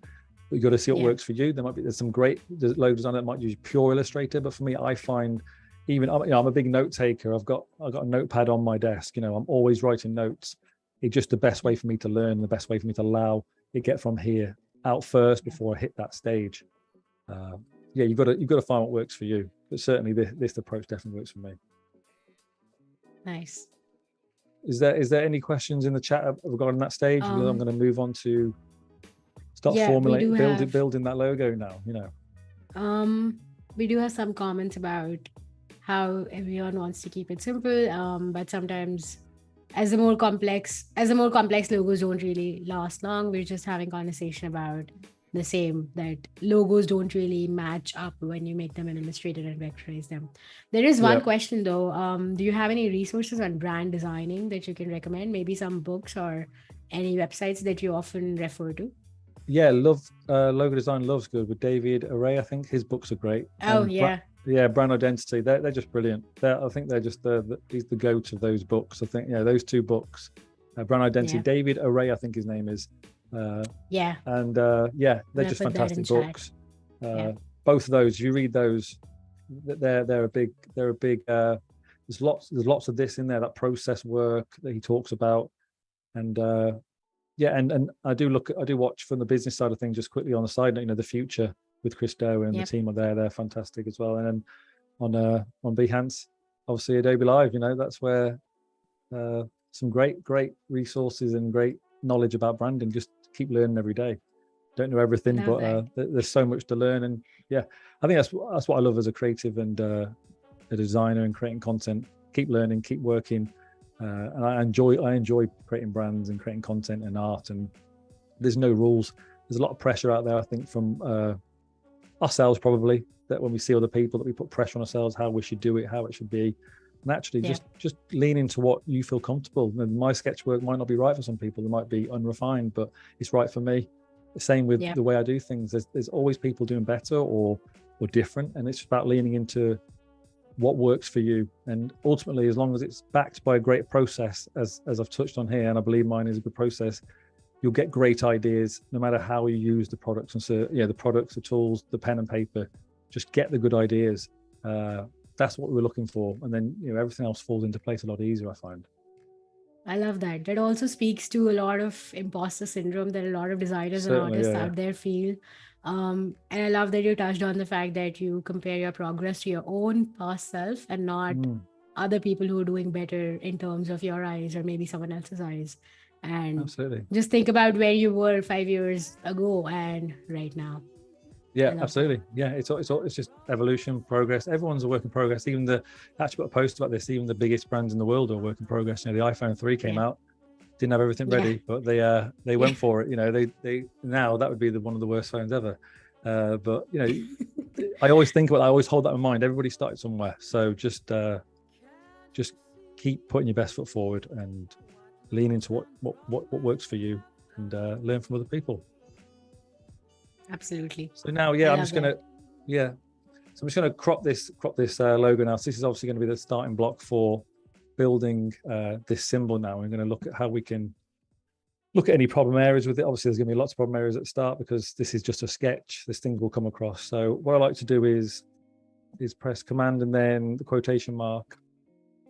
but you got to see what Yeah. works for you. There's some great logo designer that might use pure Illustrator, but for me, I find even I'm a big note taker. I've got a notepad on my desk. I'm always writing notes. It's just the best way for me to learn, the best way for me to allow it get from here out first before I hit that stage. Yeah, you've got to find what works for you. But certainly this approach definitely works for me. Nice. Is there any questions in the chat regarding that stage? I'm Um, going to move on to start yeah, we do formulating, have building that logo now. um we do have some comments about how everyone wants to keep it simple. But sometimes as the more complex logos don't really last long, we're just having conversation about the same, that logos don't really match up when you make them in Illustrator and vectorize them. There is one Yeah, question though. Do you have any resources on brand designing that you can recommend? Maybe some books or any websites that you often refer to? yeah. Love logo design. Love's good with David Array. I think his books are great. Oh And yeah. yeah, brand identity. They're just brilliant. I think they're just he's the goat of those books. I think those two books, brand identity. Yeah. David Array, I think his name is. Yeah. And yeah, I'm they're gonna just put that in fantastic chat. books. Yeah. Both of those, if you read those, they're a big there's lots of this in there, that process work that he talks about. And yeah, and I do watch from the business side of things just quickly on the side, the future with Chris Doe and the Yep. team are there. They're fantastic as well. And then on Behance, obviously Adobe Live, that's where some great resources and great knowledge about branding. Just keep learning every day. Don't know everything, Love but that. there's so much to learn. And yeah, I think that's what I love as a creative and a designer and creating content. Keep learning, keep working, and I enjoy creating brands and creating content and art. And there's no rules. There's a lot of pressure out there, I think, from ourselves probably, that when we see other people, that we put pressure on ourselves, how we should do it, how it should be. And actually, Yeah. just lean into what you feel comfortable. And my sketch work might not be right for some people. It might be unrefined, but it's right for me. The same with Yeah. the way I do things. There's always people doing better or different, and it's about leaning into what works for you. And ultimately, as long as it's backed by a great process, as I've touched on here, and I believe mine is a good process, you'll get great ideas no matter how you use the products. And so the products, the tools, the pen and paper, just get the good ideas. That's what we're looking for, and then everything else falls into place a lot easier, I find. I love that. That also speaks to a lot of imposter syndrome that a lot of designers and Certainly, artists yeah. out there feel. And I love that you touched on the fact that you compare your progress to your own past self and not Mm, other people who are doing better in terms of your eyes or maybe someone else's eyes. And absolutely. just think about where you were 5 years ago and right now. Yeah, I love that. absolutely. Yeah, it's just evolution, progress. Everyone's a work in progress. Even actually got a post about this. Even the biggest brands in the world are a work in progress. The iPhone 3 came Yeah. out, didn't have everything Yeah. ready, but they Yeah. went for it. They now that would be one of the worst phones ever. But I always think about. I always hold that in mind. Everybody started somewhere, so just keep putting your best foot forward and lean into what works for you, and learn from other people. Absolutely. So now, I yeah, love that. so I'm just gonna crop this logo now. So this is obviously going to be the starting block for building this symbol now. We're going to look at how we can look at any problem areas with it. Obviously, there's going to be lots of problem areas at the start because this is just a sketch. This thing will come across. So what I like to do is press Command and then the quotation mark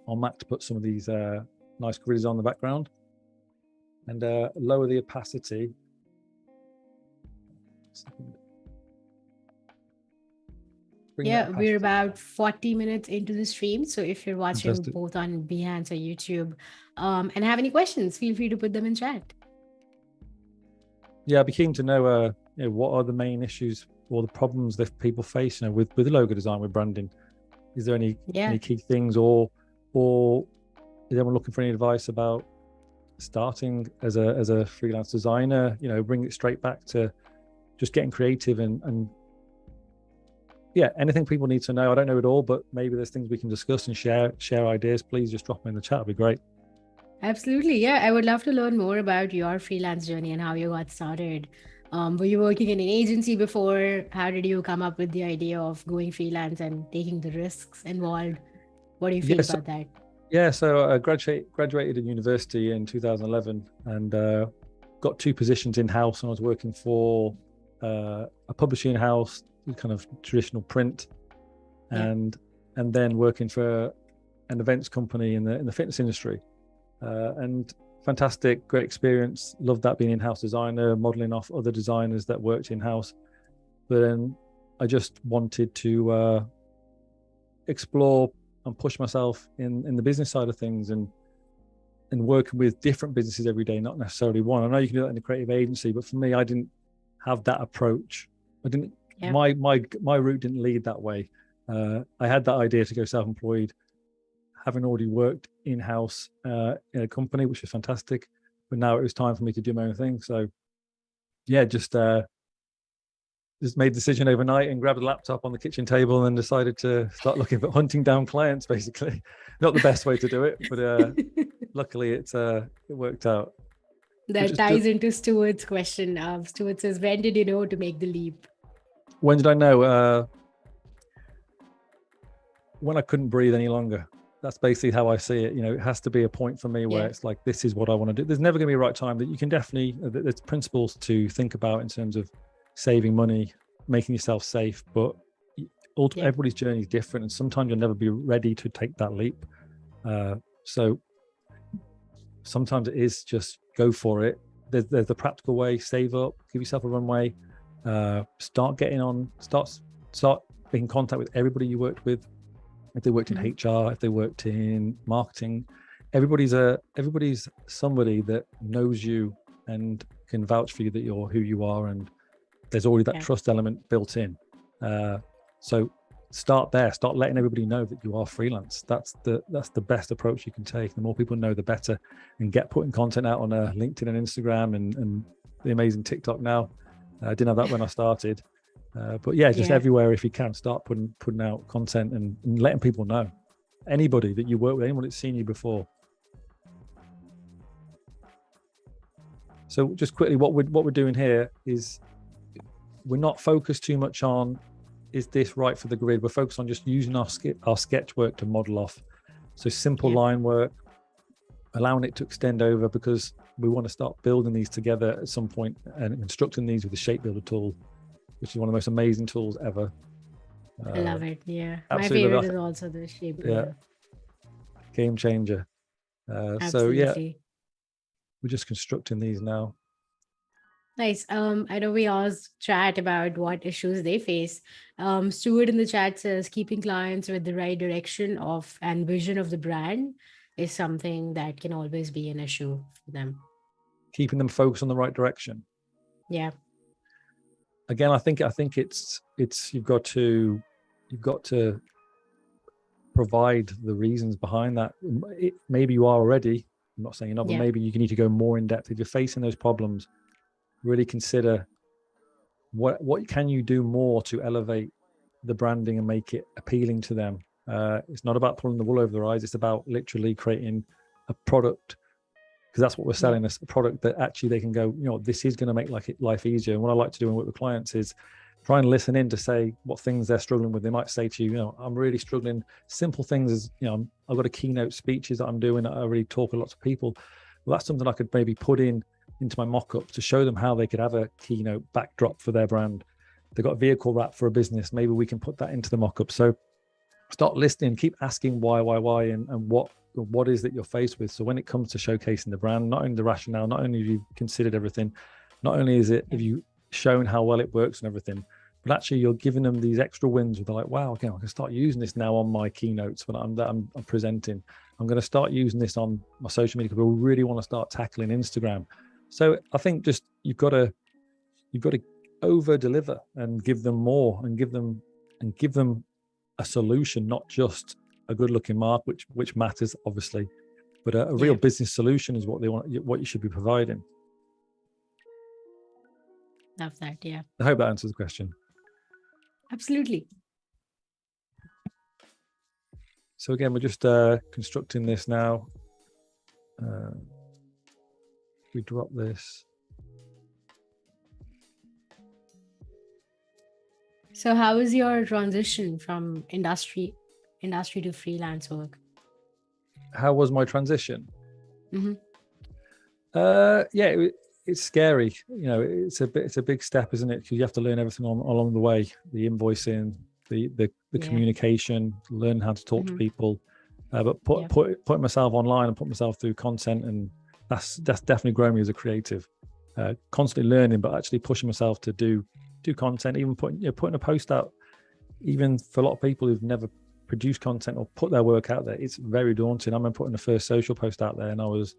on Mac to put some of these nice grids on the background, and lower the opacity. Yeah, we're about 40 minutes into the stream. So if you're watching Fantastic. both on Behance or YouTube and have any questions, feel free to put them in chat. Yeah, I'd be keen to know, what are the main issues or the problems that people face, with logo design, with branding. Is there any key things, or is anyone looking for any advice about starting as a freelance designer? Bring it straight back to just getting creative and anything people need to know. I don't know it all, but maybe there's things we can discuss and share ideas. Please just drop them in the chat. It'd be great. Absolutely. Yeah, I would love to learn more about your freelance journey and how you got started. Were you working in an agency before? How did you come up with the idea of going freelance and taking the risks involved? What do you feel about that? Yeah, so I graduated in university in 2011 and got 2 positions in-house. And I was working for a publishing house, kind of traditional print, and then working for an events company in the fitness industry. And fantastic, great experience. Loved that, being in-house designer, modeling off other designers that worked in-house. But then I just wanted to explore and push myself in the business side of things, and working with different businesses every day, not necessarily one. I know you can do that in a creative agency, but for me, I didn't have that approach. I didn't. Yeah. My route didn't lead that way. I had that idea to go self-employed, having already worked in-house in a company, which was fantastic. But now it was time for me to do my own thing. So yeah, just made the decision overnight and grabbed a laptop on the kitchen table and decided to start looking for hunting down clients, basically. Not the best way to do it, but luckily it worked out. That ties into Stuart's question. Stuart says, when did you know to make the leap? When did I know? When I couldn't breathe any longer. That's basically how I see it. It has to be a point for me where it's like, this is what I want to do. There's never going to be a right time. That you can definitely, there's principles to think about in terms of saving money, making yourself safe, but everybody's journey is different, and sometimes you'll never be ready to take that leap. So sometimes it is just go for it. There's the practical way: save up, give yourself a runway, start getting on, start being in contact with everybody you worked with. If they worked in HR, if they worked in marketing, everybody's somebody that knows you and can vouch for you that you're who you are, and there's already that trust element built in. So start there. Start letting everybody know that you are freelance. That's the best approach you can take. The more people know, the better. And get putting content out on LinkedIn and Instagram and the amazing TikTok now. I didn't have that when I started. But just everywhere, if you can, start putting out content and letting people know. Anybody that you work with, anyone that's seen you before. So just quickly, what we're doing here is we're not focused too much on, is this right for the grid? We're focused on just using our sketch work to model off. So simple line work, allowing it to extend over, because we want to start building these together at some point and constructing these with the Shape Builder tool, which is one of the most amazing tools ever. I love it. Yeah. My favorite is also the Shape Builder. Yeah. Game changer. So we're just constructing these now. Nice. I know we always chat about what issues they face. Stuart in the chat says keeping clients with the right direction of and vision of the brand is something that can always be an issue for them. Keeping them focused on the right direction. Yeah. Again, I think it's you've got to provide the reasons behind that. Maybe you are already. I'm not saying you're not, but maybe you need to go more in depth. If you're facing those problems, really consider what can you do more to elevate the branding and make it appealing to them. It's not about pulling the wool over their eyes. It's about literally creating a product, because that's what we're selling, a product that actually they can go, this is going to make life easier. And what I like to do and work with clients is try and listen in to say what things they're struggling with. They might say to you, you know, I'm really struggling. Simple things as, you know, I've got a keynote speeches that I'm doing that I really talk to lots of people. Well, that's something I could maybe put into my mock-ups to show them how they could have a keynote backdrop for their brand. They've got a vehicle wrap for a business. Maybe we can put that into the mock-up. So start listening, keep asking why, and what is that you're faced with. So when it comes to showcasing the brand, not only the rationale, not only have you considered everything, not only have you shown how well it works and everything, but actually you're giving them these extra wins where they're like, wow, okay, I can start using this now on my keynotes when I'm presenting. I'm going to start using this on my social media because we really want to start tackling Instagram. So I think just you've got to over deliver and give them more and give them a solution, not just a good looking mark, which matters obviously, but a real business solution is what they want, what you should be providing. Love that. Yeah. I hope that answers the question. Absolutely. So again, we're just constructing this now. We drop this. So how was your transition from industry to freelance work? How was my transition? Mm-hmm. It's scary. You know, it's a big step, isn't it? Because you have to learn everything along the way, the invoicing, the communication, learn how to talk to people. But putting myself online and putting myself through content, and that's definitely grown me as a creative. Constantly learning, but actually pushing myself to do content, even putting a post out, even for a lot of people who've never produced content or put their work out there, it's very daunting. I remember putting the first social post out there and I was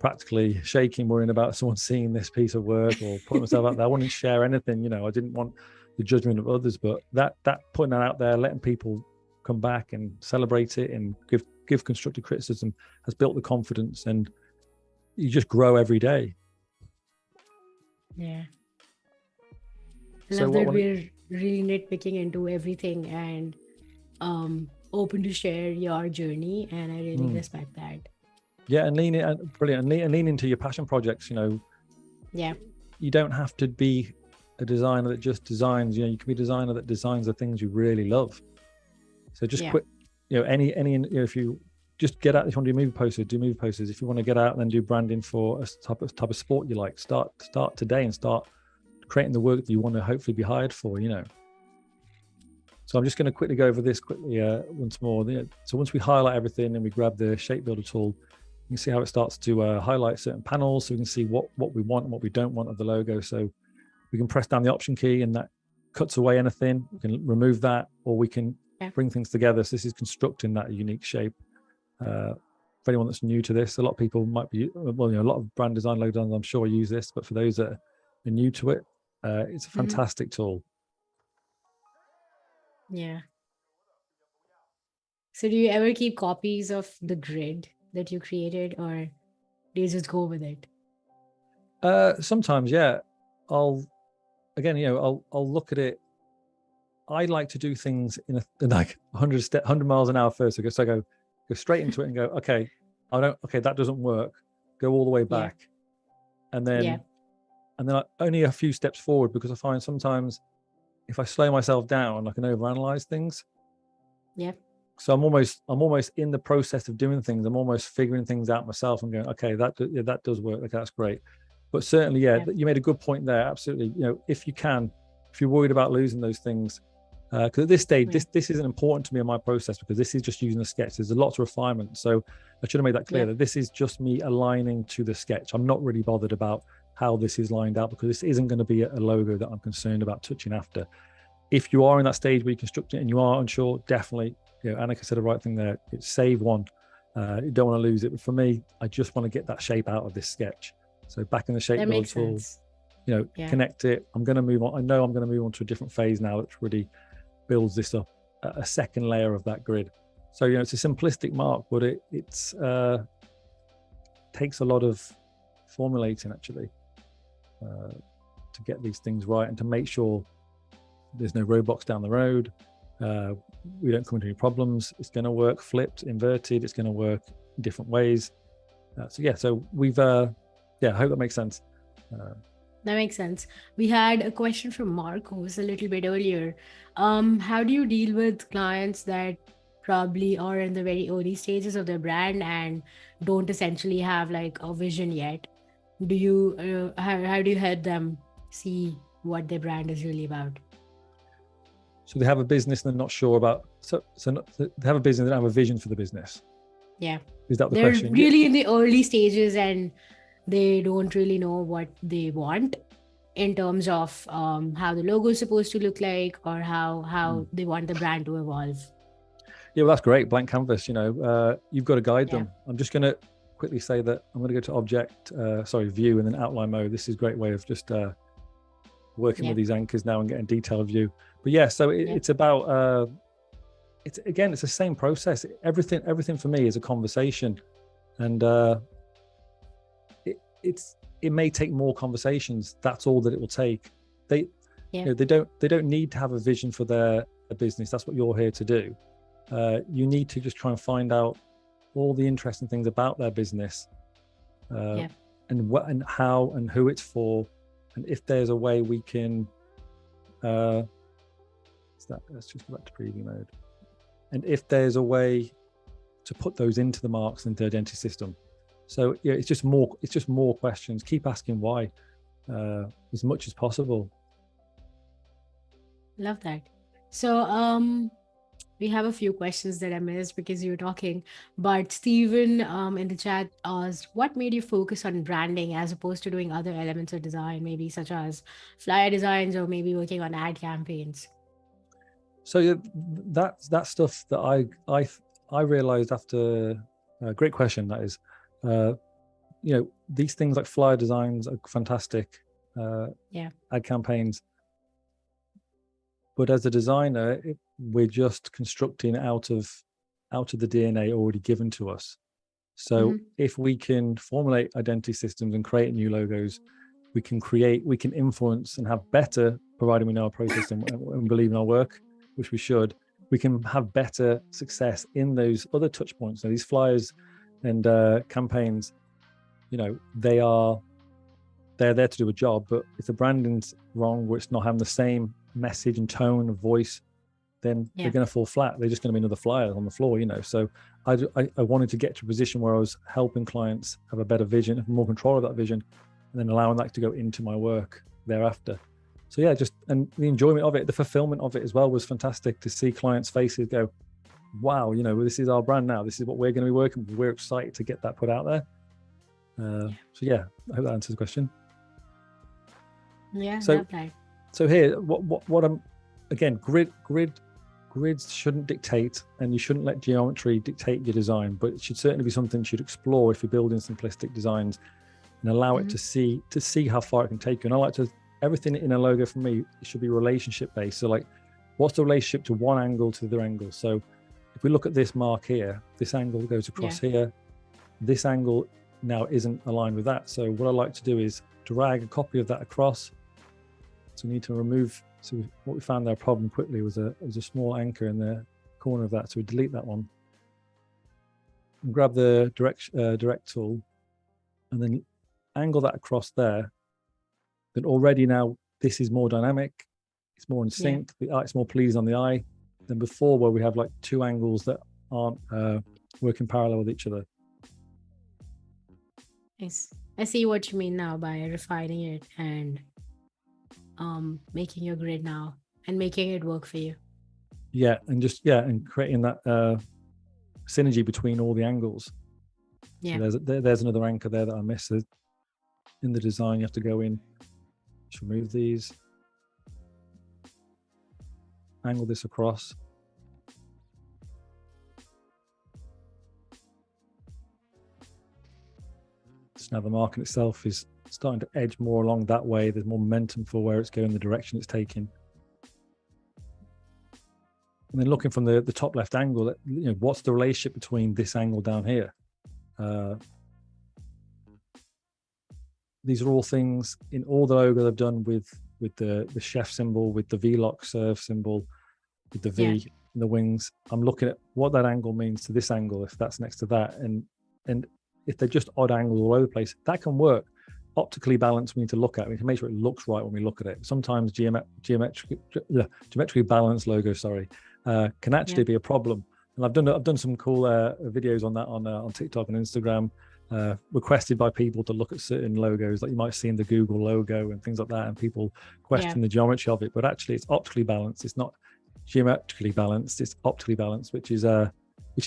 practically shaking, worrying about someone seeing this piece of work or putting myself out there. I wouldn't share anything, you know, I didn't want the judgment of others, but that putting that out there, letting people come back and celebrate it and give constructive criticism has built the confidence, and you just grow every day. Yeah. I love that we're really nitpicking into everything and open to share your journey, and I really respect that. Yeah, and brilliant, and lean into your passion projects. You know, you don't have to be a designer that just designs. You know, you can be a designer that designs the things you really love. So just quit. You know, any you know, if you just get out, if you want to do movie posters, do movie posters. If you want to get out and then do branding for a type of sport you like, start today and start creating the work that you want to hopefully be hired for. You know. So I'm just going to quickly go over this quickly once more. So once we highlight everything and we grab the shape builder tool, you can see how it starts to highlight certain panels, so we can see what we want and what we don't want of the logo. So we can press down the option key and that cuts away anything. We can remove that, or we can bring things together. So this is constructing that unique shape. For anyone that's new to this, a lot of people might be, well, you know, a lot of brand design logos, I'm sure, use this, but for those that are new to it, it's a fantastic tool. Yeah. So do you ever keep copies of the grid that you created, or do you just go with it? Sometimes, yeah. I'll look at it. I like to do things in like 100 miles an hour first. So I go straight into it and go, okay, that doesn't work. Go all the way back. And then only a few steps forward, because I find sometimes if I slow myself down, I can overanalyze things. Yeah. So I'm almost in the process of doing things. I'm almost figuring things out myself and going, okay, that does work. Okay, that's great. But certainly, you made a good point there. Absolutely. You know, if you're worried about losing those things, because at this stage, this isn't important to me in my process, because this is just using a sketch. There's a lot of refinement. So I should have made that clear that this is just me aligning to the sketch. I'm not really bothered about how this is lined out, because this isn't going to be a logo that I'm concerned about touching after. If you are in that stage where you construct it and you are unsure, definitely, you know, Annika said the right thing there. It's save one. You don't want to lose it. But for me, I just want to get that shape out of this sketch. So back in the shape builder tool, you know, connect it. I'm going to move on. I know I'm going to move on to a different phase now, which really builds this up, a second layer of that grid. So, you know, it's a simplistic mark, but it takes a lot of formulating actually to get these things right and to make sure there's no roadblocks down the road. We don't come into any problems. It's going to work flipped, inverted. It's going to work in different ways. So we've, I hope that makes sense. That makes sense. We had a question from Marcos a little bit earlier. How do you deal with clients that probably are in the very early stages of their brand and don't essentially have like a vision yet? Do you how do you help them see what their brand is really about? So they have a business and they're not sure about. They have a business, they don't have a vision for the business. Yeah. Is that the They're question? really in the early stages and they don't really know what they want in terms of how the logo is supposed to look like or how they want the brand to evolve. Yeah, well, that's great. Blank canvas. You've got to guide Yeah. them. I'm just going to quickly say that I'm going to go to view, and then outline mode. This is a great way of just working with these anchors now and getting detailed view. But yeah, so it's about it's the same process. Everything for me is a conversation, and it may take more conversations. That's all that it will take. They don't need to have a vision for their business. That's what you're here to do. You need to just try and find out all the interesting things about their business, and what and how and who it's for, and if there's a way we can. Let's just go back to preview mode. And if there's a way to put those into the marks into the identity system. So yeah, it's just more questions. Keep asking why, as much as possible. Love that. So we have a few questions that I missed because you were talking, but Stephen in the chat asked, what made you focus on branding as opposed to doing other elements of design, maybe such as flyer designs or maybe working on ad campaigns? So that stuff that I realized after great question, that is. These things like flyer designs are fantastic, ad campaigns, but as a designer we're just constructing out of the DNA already given to us. So if we can formulate identity systems and create new logos, we can influence and have better, providing we know our process and believe in our work, which we should, we can have better success in those other touch points. So these flyers and campaigns, they're there to do a job, but if the branding's wrong, where it's not having the same message and tone of voice, then they're going to fall flat. They're just going to be another flyer on the floor, So I wanted to get to a position where I was helping clients have a better vision, have more control of that vision, and then allowing that to go into my work thereafter. So yeah, and the enjoyment of it, the fulfillment of it as well was fantastic to see clients' faces go, wow, this is our brand now. This is what we're going to be working with. We're excited to get that put out there. So yeah, I hope that answers the question. Yeah. So here, what I'm again, grids shouldn't dictate, and you shouldn't let geometry dictate your design, but it should certainly be something you should explore if you're building simplistic designs, and allow it to see how far it can take you. And I like to, everything in a logo for me, it should be relationship based. So like, what's the relationship to one angle to the other angle? So if we look at this mark here, this angle goes across here, this angle now isn't aligned with that. So what I like to do is drag a copy of that across. So we need to remove, so what we found there a problem quickly was a small anchor in the corner of that. So we delete that one and grab the direct tool and then angle that across there. Then already now this is more dynamic, it's more in sync, it's more pleasing on the eye than before, where we have like two angles that aren't working parallel with each other. Nice. I see what you mean now by refining it and making your grid now and making it work for you. Yeah, and and creating that synergy between all the angles. Yeah. So there's another anchor there that I missed. In the design, you have to go in, just remove these, angle this across. So now the mark in itself is starting to edge more along that way. There's more momentum for where it's going, the direction it's taking. And then looking from the top left angle, what's the relationship between this angle down here? These are all things in all the logo I've done with the chef symbol, with the V-lock serve symbol, with the V and the wings. I'm looking at what that angle means to this angle, if that's next to that. And if they're just odd angles all over the place, that can work. optically balanced we need to look at. We need to make sure it looks right when we look at it. Sometimes geometrically balanced logos, can actually be a problem. And I've done some cool videos on that on TikTok and Instagram, requested by people to look at certain logos that you might see in the Google logo and things like that, and people question the geometry of it. But actually, it's optically balanced. It's not geometrically balanced. It's optically balanced, which is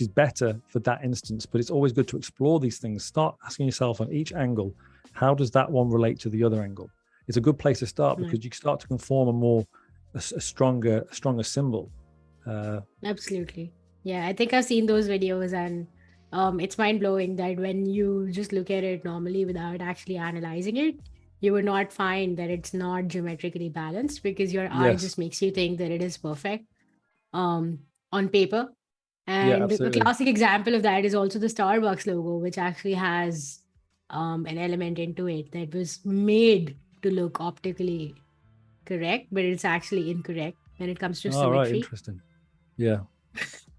better for that instance. But it's always good to explore these things. Start asking yourself on each angle, how does that one relate to the other angle? It's a good place to start because you start to conform a stronger symbol. Absolutely. Yeah, I think I've seen those videos, and it's mind-blowing that when you just look at it normally without actually analyzing it, you would not find that it's not geometrically balanced, because your eye just makes you think that it is perfect on paper. And a classic example of that is also the Starbucks logo, which actually has an element into it that was made to look optically correct, but it's actually incorrect when it comes to symmetry. Right, interesting. Yeah.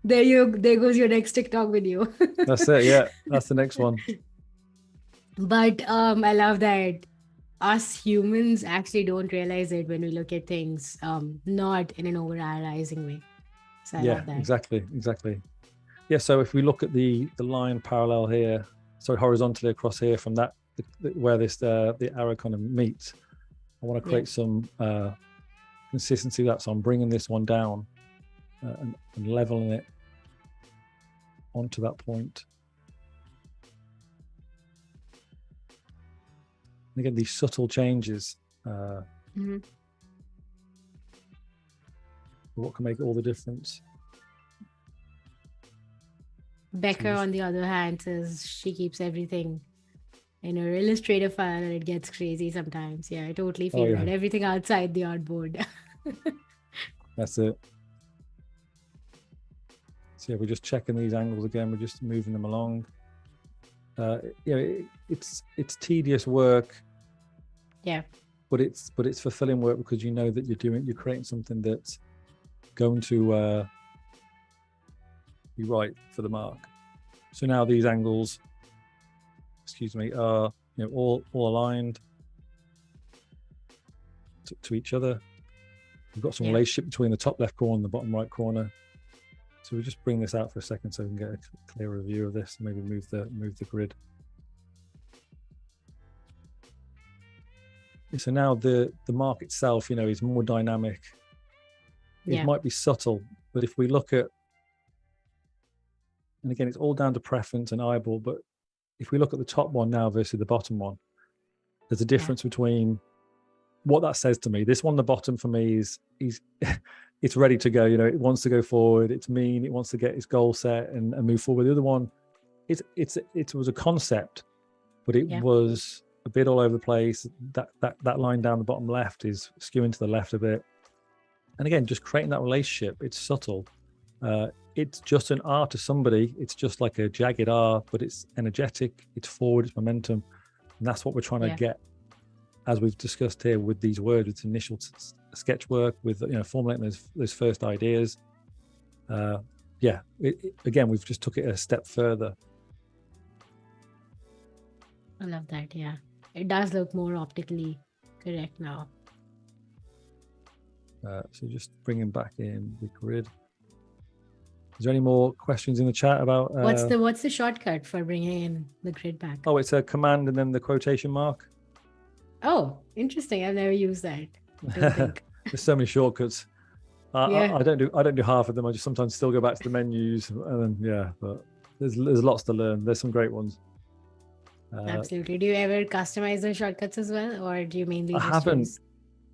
There goes your next TikTok video. That's it. Yeah, that's the next one. But I love that us humans actually don't realize it when we look at things, not in an over-analyzing way. So I love that. Exactly. Yeah, so if we look at the line parallel here, so horizontally across here from that, where the arrow kind of meets, I want to create some consistency with that. So I'm bringing this one down and leveling it onto that point. And again, these subtle changes, what can make all the difference. Becca, on the other hand, says she keeps everything in her Illustrator file and it gets crazy sometimes. Yeah, I totally feel that. Everything outside the artboard. That's it. So yeah, we're just checking these angles again. We're just moving them along. It's tedious work. Yeah. But it's fulfilling work because you know that you're creating something that's going to be right for the mark. So now these angles, are all aligned to each other. We've got some relationship between the top left corner and the bottom right corner. So we'll just bring this out for a second so we can get a clearer view of this and maybe move the grid. So now the mark itself, is more dynamic. It might be subtle, but if we look at, and again, it's all down to preference and eyeball, but if we look at the top one now versus the bottom one, there's a difference between what that says to me. This one, the bottom for me is it's ready to go. It wants to go forward. It's mean. It wants to get its goal set and move forward. The other one, it was a concept, but it was a bit all over the place. That line down the bottom left is skewing to the left a bit. And again, just creating that relationship. It's subtle. It's just an R to somebody. It's just like a jagged R, but it's energetic. It's forward. It's momentum, and that's what we're trying to get, as we've discussed here with these words. It's initial sketch work with formulating those first ideas. Again, we've just took it a step further. I love that. Yeah, it does look more optically correct now. So just bringing back in the grid. Is there any more questions in the chat about what's the shortcut for bringing in the grid back? Oh, it's a command and then the quotation mark. Oh, interesting. I've never used that. I don't think. There's so many shortcuts. I don't do half of them. I just sometimes still go back to the menus, and then but there's lots to learn. There's some great ones. Absolutely. Do you ever customize the shortcuts as well, or do you mainly? I haven't.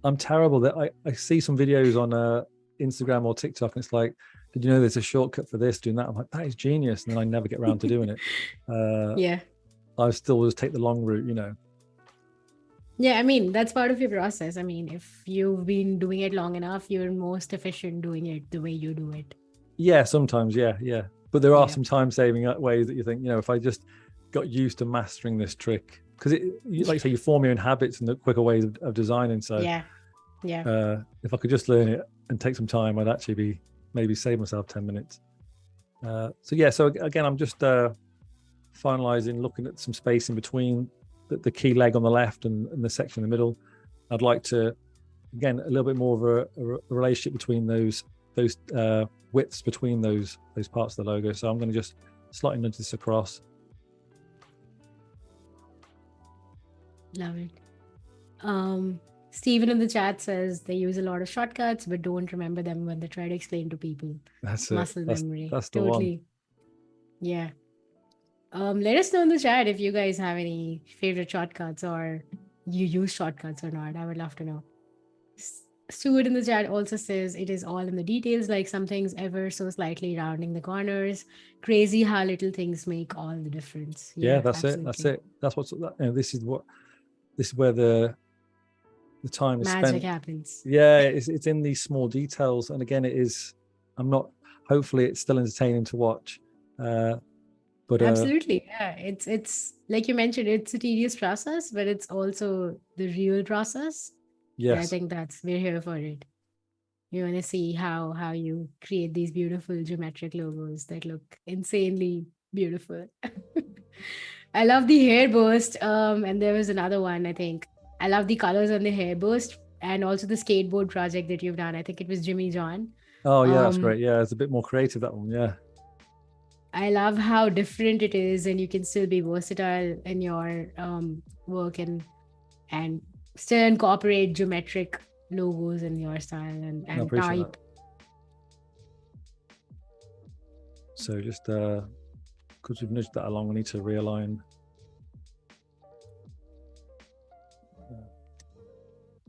I'm terrible. That I see some videos on Instagram or TikTok, and it's like, did you know there's a shortcut for this, doing that? I'm like, that is genius, and then I never get around to doing it. I still just take the long route, Yeah, I mean, that's part of your process. I mean, if you've been doing it long enough, you're most efficient doing it the way you do it. Yeah, sometimes, yeah. But there are some time-saving ways that you think, if I just got used to mastering this trick, because like you say, you form your own habits and the quicker ways of designing. So if I could just learn it and take some time, I'd actually maybe save myself 10 minutes. So again, I'm just finalizing, looking at some space in between the key leg on the left and the section in the middle. I'd like to, again, a little bit more of a relationship between those widths between those parts of the logo. So I'm going to just slightly nudge this across. Love it. Stephen in the chat says they use a lot of shortcuts but don't remember them when they try to explain to people. That's Muscle it. memory. That's the totally. One. Yeah. Let us know in the chat if you guys have any favorite shortcuts or you use shortcuts or not. I would love to know. Stuart in the chat also says it is all in the details, like some things ever so slightly rounding the corners. Crazy how little things make all the difference. Yeah, that's absolutely. it. That's it. That's what's, this is where the time is magic spent. Happens. Yeah, it's in these small details. And again, hopefully it's still entertaining to watch. But absolutely, yeah. It's like you mentioned, it's a tedious process, but it's also the real process. yes, and I think we're here for it. You want to see how you create these beautiful geometric logos that look insanely beautiful. I love the hair burst. And there was another one, I think. I love the colors on the hair burst and also the skateboard project that you've done. I think it was Jimmy John. Oh yeah, that's great. Yeah, it's a bit more creative, that one. Yeah. I love how different it is, and you can still be versatile in your work and still incorporate geometric logos in your style and type. That. So just because we've nudged that along, we need to realign.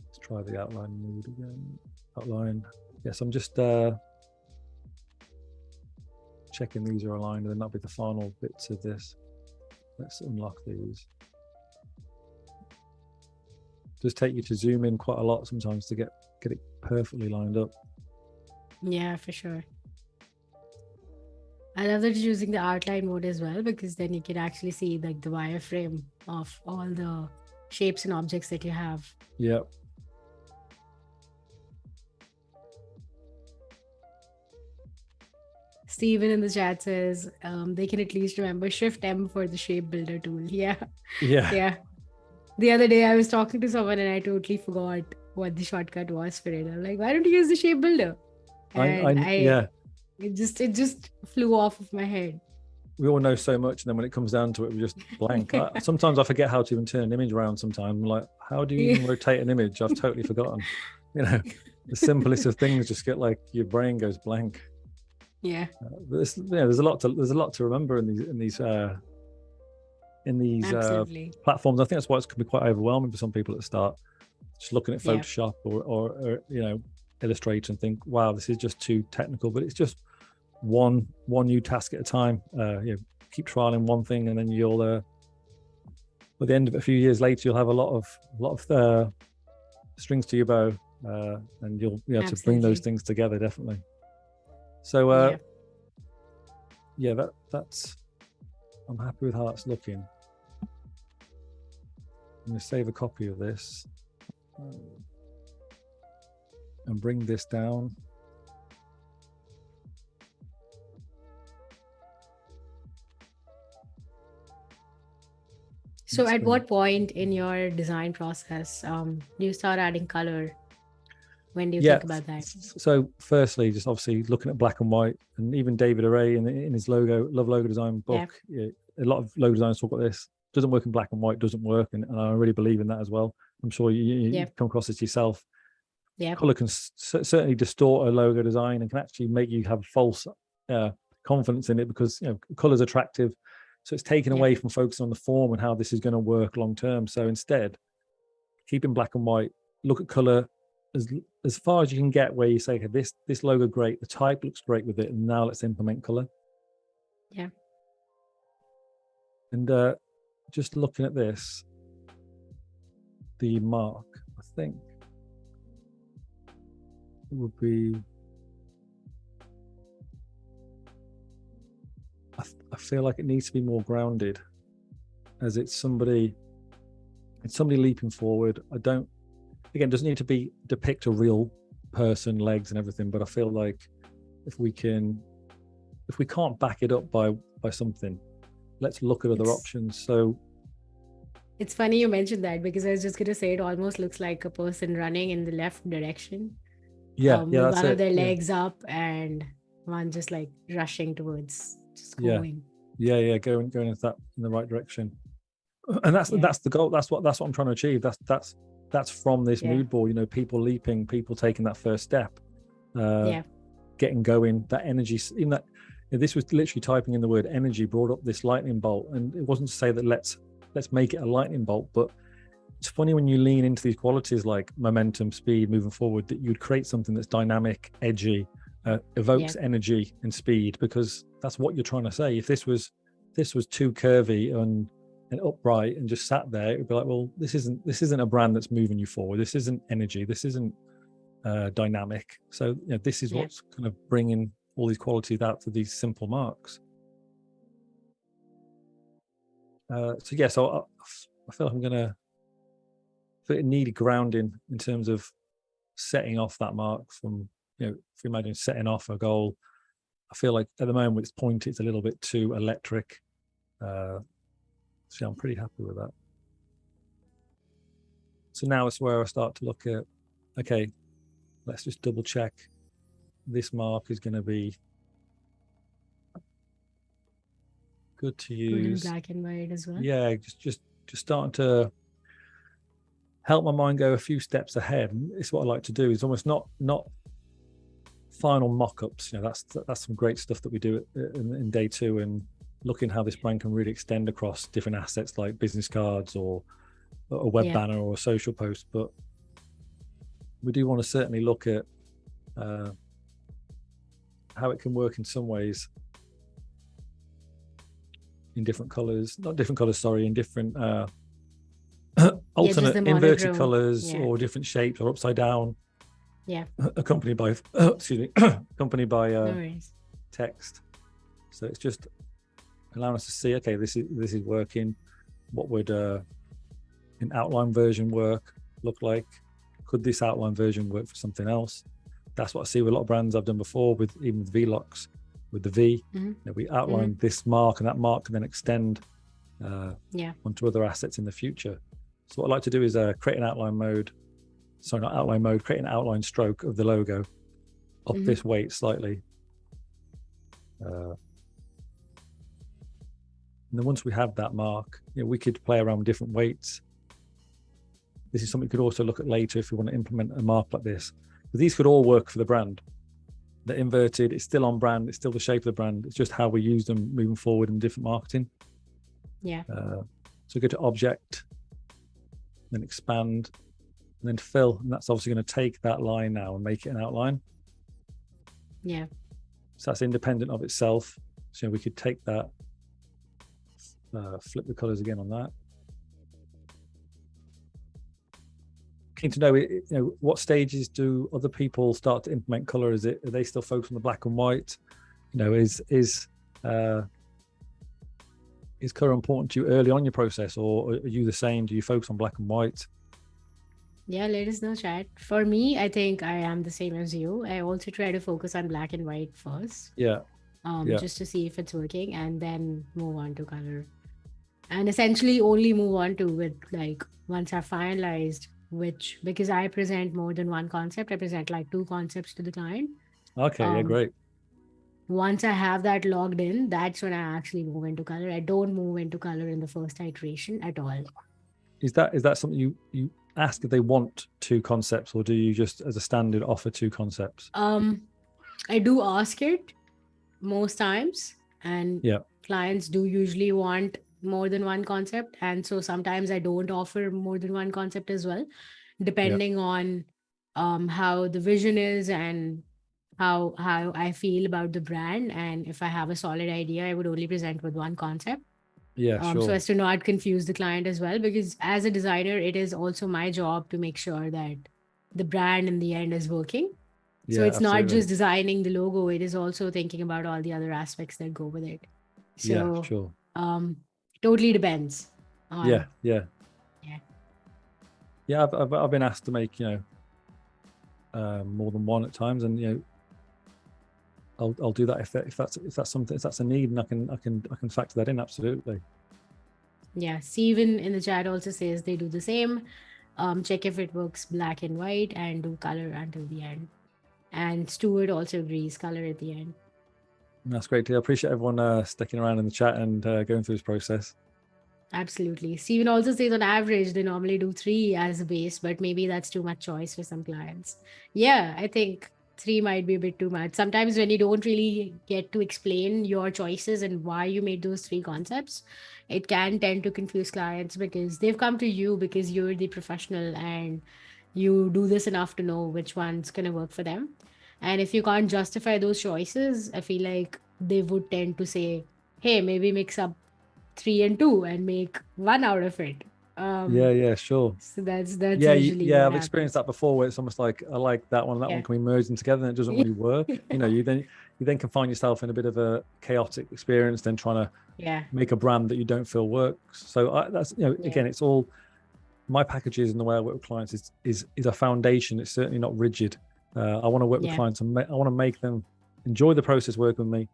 Let's try the outline mode again. Outline. Yes, I'm just checking these are aligned, and then that'll be the final bits of this. Let's unlock these. It does take you to zoom in quite a lot sometimes to get it perfectly lined up. Yeah, for sure. I love that you're using the outline mode as well, because then you can actually see like the wireframe of all the shapes and objects that you have. Yep. Steven in the chat says they can at least remember Shift M for the shape builder tool. Yeah. The other day I was talking to someone and I totally forgot what the shortcut was for it. I'm like, why don't you use the shape builder? And it just flew off of my head. We all know so much, and then when it comes down to it, we just blank. Sometimes I forget how to even turn an image around. Sometimes I'm like, how do you even rotate an image? I've totally forgotten. The simplest of things just get like your brain goes blank. Yeah. There's a lot to remember in these platforms. I think that's why it can be quite overwhelming for some people at the start. Just looking at Photoshop or Illustrator and think, wow, this is just too technical. But it's just one new task at a time. Keep trialing one thing, and then you'll at the end of a few years later, you'll have a lot of strings to your bow, and you'll be able to bring those things together, definitely. So that's I'm happy with how it's looking. I'm going to save a copy of this and bring this down. So at what point in your design process do you start adding color? When do you think about that? So firstly, just obviously looking at black and white, and even David Array in his Love Logo Design book, a lot of logo designers talk about this. Doesn't work in black and white, doesn't work, and I really believe in that as well. I'm sure you come across this yourself. Color can certainly distort a logo design and can actually make you have false confidence in it, because color is attractive. So it's taken away from focusing on the form and how this is going to work long term. So instead, keep in black and white, look at color as far as you can get, where you say, okay, this logo great, the type looks great with it, and now let's implement color. Yeah. And just looking at this, the mark, I think it would be, I feel like it needs to be more grounded, as it's somebody leaping forward. Again, it doesn't need to depict a real person, legs and everything, but I feel like if we can't back it up by something, let's look at other options. So It's funny you mentioned that because I was just going to say it almost looks like a person running in the left direction, Yeah, with that's one of it. their Yeah, legs up and one just like rushing towards, just yeah, going. yeah. Going in the right direction. And Yeah. that's the goal. That's what I'm trying to achieve. That's from this Yeah. mood board. People leaping, people taking that first step, uh, Yeah. getting going. That energy, even that. This was literally typing in the word energy, brought up this lightning bolt, and it wasn't to say that let's make it a lightning bolt, but it's funny when you lean into these qualities like momentum, speed, moving forward, that you'd create something that's dynamic, edgy, Yeah. evokes energy and speed, because that's what you're trying to say. If this was too curvy and upright and just sat there, it would be like, well, this isn't a brand that's moving you forward. This isn't energy. This isn't dynamic. So this is Yeah. what's kind of bringing all these qualities out to these simple marks. So I feel like I'm gonna need grounding in terms of setting off that mark from, if you imagine setting off a goal. I feel like at the moment it's pointed, it's a little bit too electric. So I'm pretty happy with that. So now it's where I start to look at, okay, let's just double check this mark is going to be good to Good in use. black and white as well. Yeah, just starting to help my mind go a few steps ahead. And it's what I like to do. It's almost not final mock-ups. That's some great stuff that we do in day two, and looking how this brand can really extend across different assets like business cards or a web banner or a social post. But we do want to certainly look at how it can work in some ways in different colors, in different alternate inverted colors or different shapes or upside down. Yeah. Accompanied by No text. So it's just allowing us to see, okay, this is working. What would an outline version look like? Could this outline version work for something else? That's what I see with a lot of brands I've done before, with even with Vlocks, with the V. We outline this mark, and that mark can then extend onto other assets in the future. So what I like to do is create an outline mode. Sorry, not outline mode, create an outline stroke of the logo, up this weight slightly. And then once we have that mark, we could play around with different weights. This is something we could also look at later if we want to implement a mark like this. But these could all work for the brand. They're inverted, it's still on brand, it's still the shape of the brand. It's just how we use them moving forward in different marketing. Yeah. So go to object, then expand, and then fill. And that's obviously going to take that line now and make it an outline. Yeah. So that's independent of itself. So we could take that, flip the colors again on that. Keen to know, what stages do other people start to implement color? Are they still focused on the black and white? Is color important to you early on in your process, or are you the same? Do you focus on black and white? Yeah, let us know, chat. For me, I think I am the same as you. I also try to focus on black and white first. Yeah. Just to see if it's working, and then move on to color. And essentially only move on to with like once I've finalized because I present more than one concept. I present like 2 concepts to the client. Okay, yeah, great. Once I have that logged in, that's when I actually move into color. I don't move into color in the first iteration at all. Is that something you ask if they want 2 concepts, or do you just as a standard offer 2 concepts? I do ask it most times, and clients do usually want more than one concept, and so sometimes I don't offer more than one concept as well, depending on how the vision is and how I feel about the brand. And if I have a solid idea, I would only present with one concept. Sure. So as to not confuse the client as well, because as a designer, it is also my job to make sure that the brand in the end is working. So it's absolutely. not just designing the logo, it is also thinking about all the other aspects that go with it. So sure. Totally depends on I've been asked to make more than one at times, and I'll do that if that's something, if that's a need, and I can factor that in. Absolutely. Yeah, Steven in the chat also says they do the same. Check if it works black and white and do color until the end. And Stuart also agrees, color at the end. That's great. I appreciate everyone sticking around in the chat and going through this process. Absolutely. Steven also says on average they normally do three as a base, but maybe that's too much choice for some clients. Yeah, I think three might be a bit too much. Sometimes when you don't really get to explain your choices and why you made those three concepts, it can tend to confuse clients because they've come to you because you're the professional and you do this enough to know which one's going to work for them. And if you can't justify those choices, I feel like they would tend to say, hey, maybe mix up three and two and make one out of it. Yeah, sure. So that's Yeah, usually yeah, what I've experienced happens. that before, where it's almost like I like that one, Yeah. can we merge them together, and it doesn't really work. You then can find yourself in a bit of a chaotic experience, then trying to Yeah. make a brand that you don't feel works. So that's Yeah. again, it's all my packages and the way I work with clients is a foundation. It's certainly not rigid. I want to work with Yeah. clients and I want to make them enjoy the process working with me.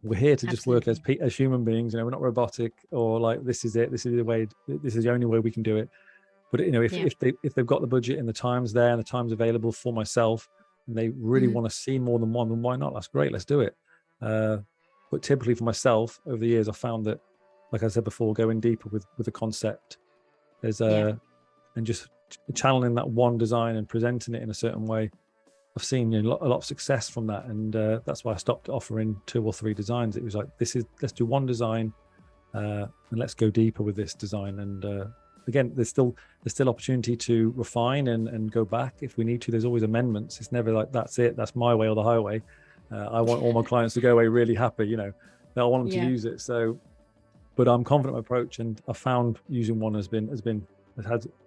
We're here to just work as Absolutely. human beings. We're not robotic or like this is it. This is the way. This is the only way we can do it. But if Yeah. they've got the budget and the time's there and the time's available for myself, and they really Mhm. want to see more than one, then why not? That's great. Let's do it. But typically for myself, over the years, I found that, like I said before, going deeper with the concept, there's Yeah. and just channeling that one design and presenting it in a certain way. I've seen a lot of success from that, and that's why I stopped offering 2 or 3 designs. It was like, let's do one design, and let's go deeper with this design. And again, there's still opportunity to refine and go back if we need to. There's always amendments. It's never like that's it, that's my way or the highway. I want all my clients to go away really happy. I want them to Yeah. use it. So, but I'm confident in my approach, and I found using one has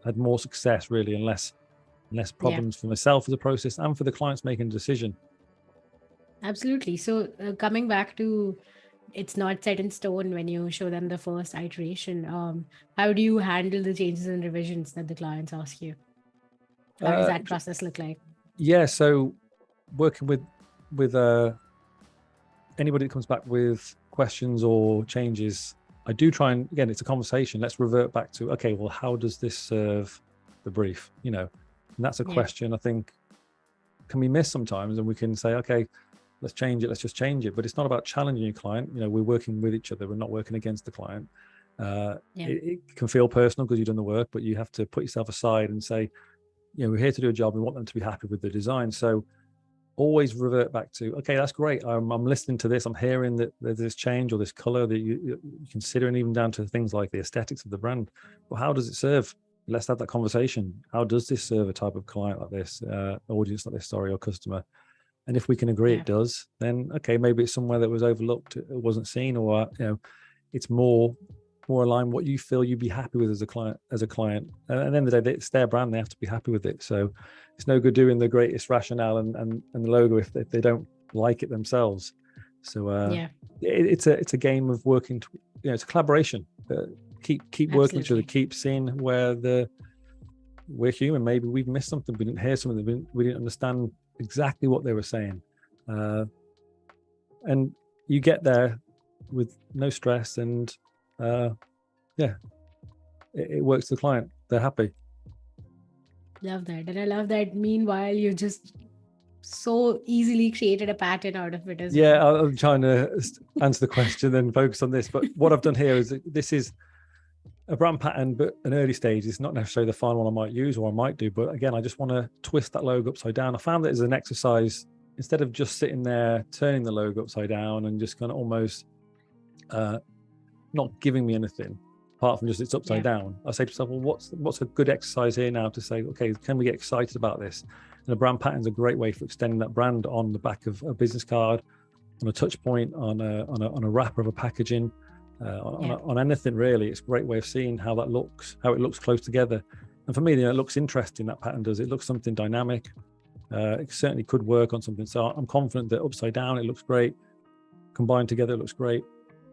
had more success really, and less Yeah. problems for myself as a process and for the clients making a decision. Absolutely. So coming back to it's not set in stone when you show them the first iteration. How do you handle the changes and revisions that the clients ask you? How does Uh, that process look like? yeah, so working with anybody that comes back with questions or changes, I do try and, again, it's a conversation. Let's revert back to, okay, well, how does this serve the brief? And that's a Yeah. question I think can be missed sometimes, and we can say, okay, let's change it. Let's just change it. But it's not about challenging your client. We're working with each other. We're not working against the client. Yeah. It can feel personal because you've done the work, but you have to put yourself aside and say, we're here to do a job. We want them to be happy with the design. So always revert back to, okay, that's great. I'm listening to this. I'm hearing that there's this change or this color that you considering, even down to things like the aesthetics of the brand. Well, how does it serve? Let's have that conversation. How does this serve a type of client like this, audience like this, or customer? And if we can agree Yeah. it does, then okay, maybe it's somewhere that was overlooked, it wasn't seen, or it's more aligned what you feel you'd be happy with as a client. And at the end of the day, it's their brand, they have to be happy with it. So it's no good doing the greatest rationale and the logo if they don't like it themselves. So Yeah. it's a game of working it's a collaboration. Keep working with each other, Absolutely. keep seeing where we're human. Maybe we've missed something, we didn't hear something, we didn't understand exactly what they were saying, and you get there with no stress, and it works for the client. They're happy. Love that. And I love that meanwhile you just so easily created a pattern out of it as well. Yeah, I'm trying to answer the question and focus on this, but what I've done here is this is a brand pattern, but an early stage. It's not necessarily the final one I might use or I might do, but again, I just want to twist that logo upside down. I found that as an exercise, instead of just sitting there turning the logo upside down and just kind of almost not giving me anything apart from just it's upside down, I say to myself, well, what's a good exercise here now to say, okay, can we get excited about this? And a brand pattern is a great way for extending that brand on the back of a business card, on a touch point, on a wrapper of a packaging, on anything really. It's a great way of seeing how it looks close together. And for me, it looks interesting. That pattern does. It looks something dynamic. It certainly could work on something. So I'm confident that upside down, it looks great. Combined together, it looks great.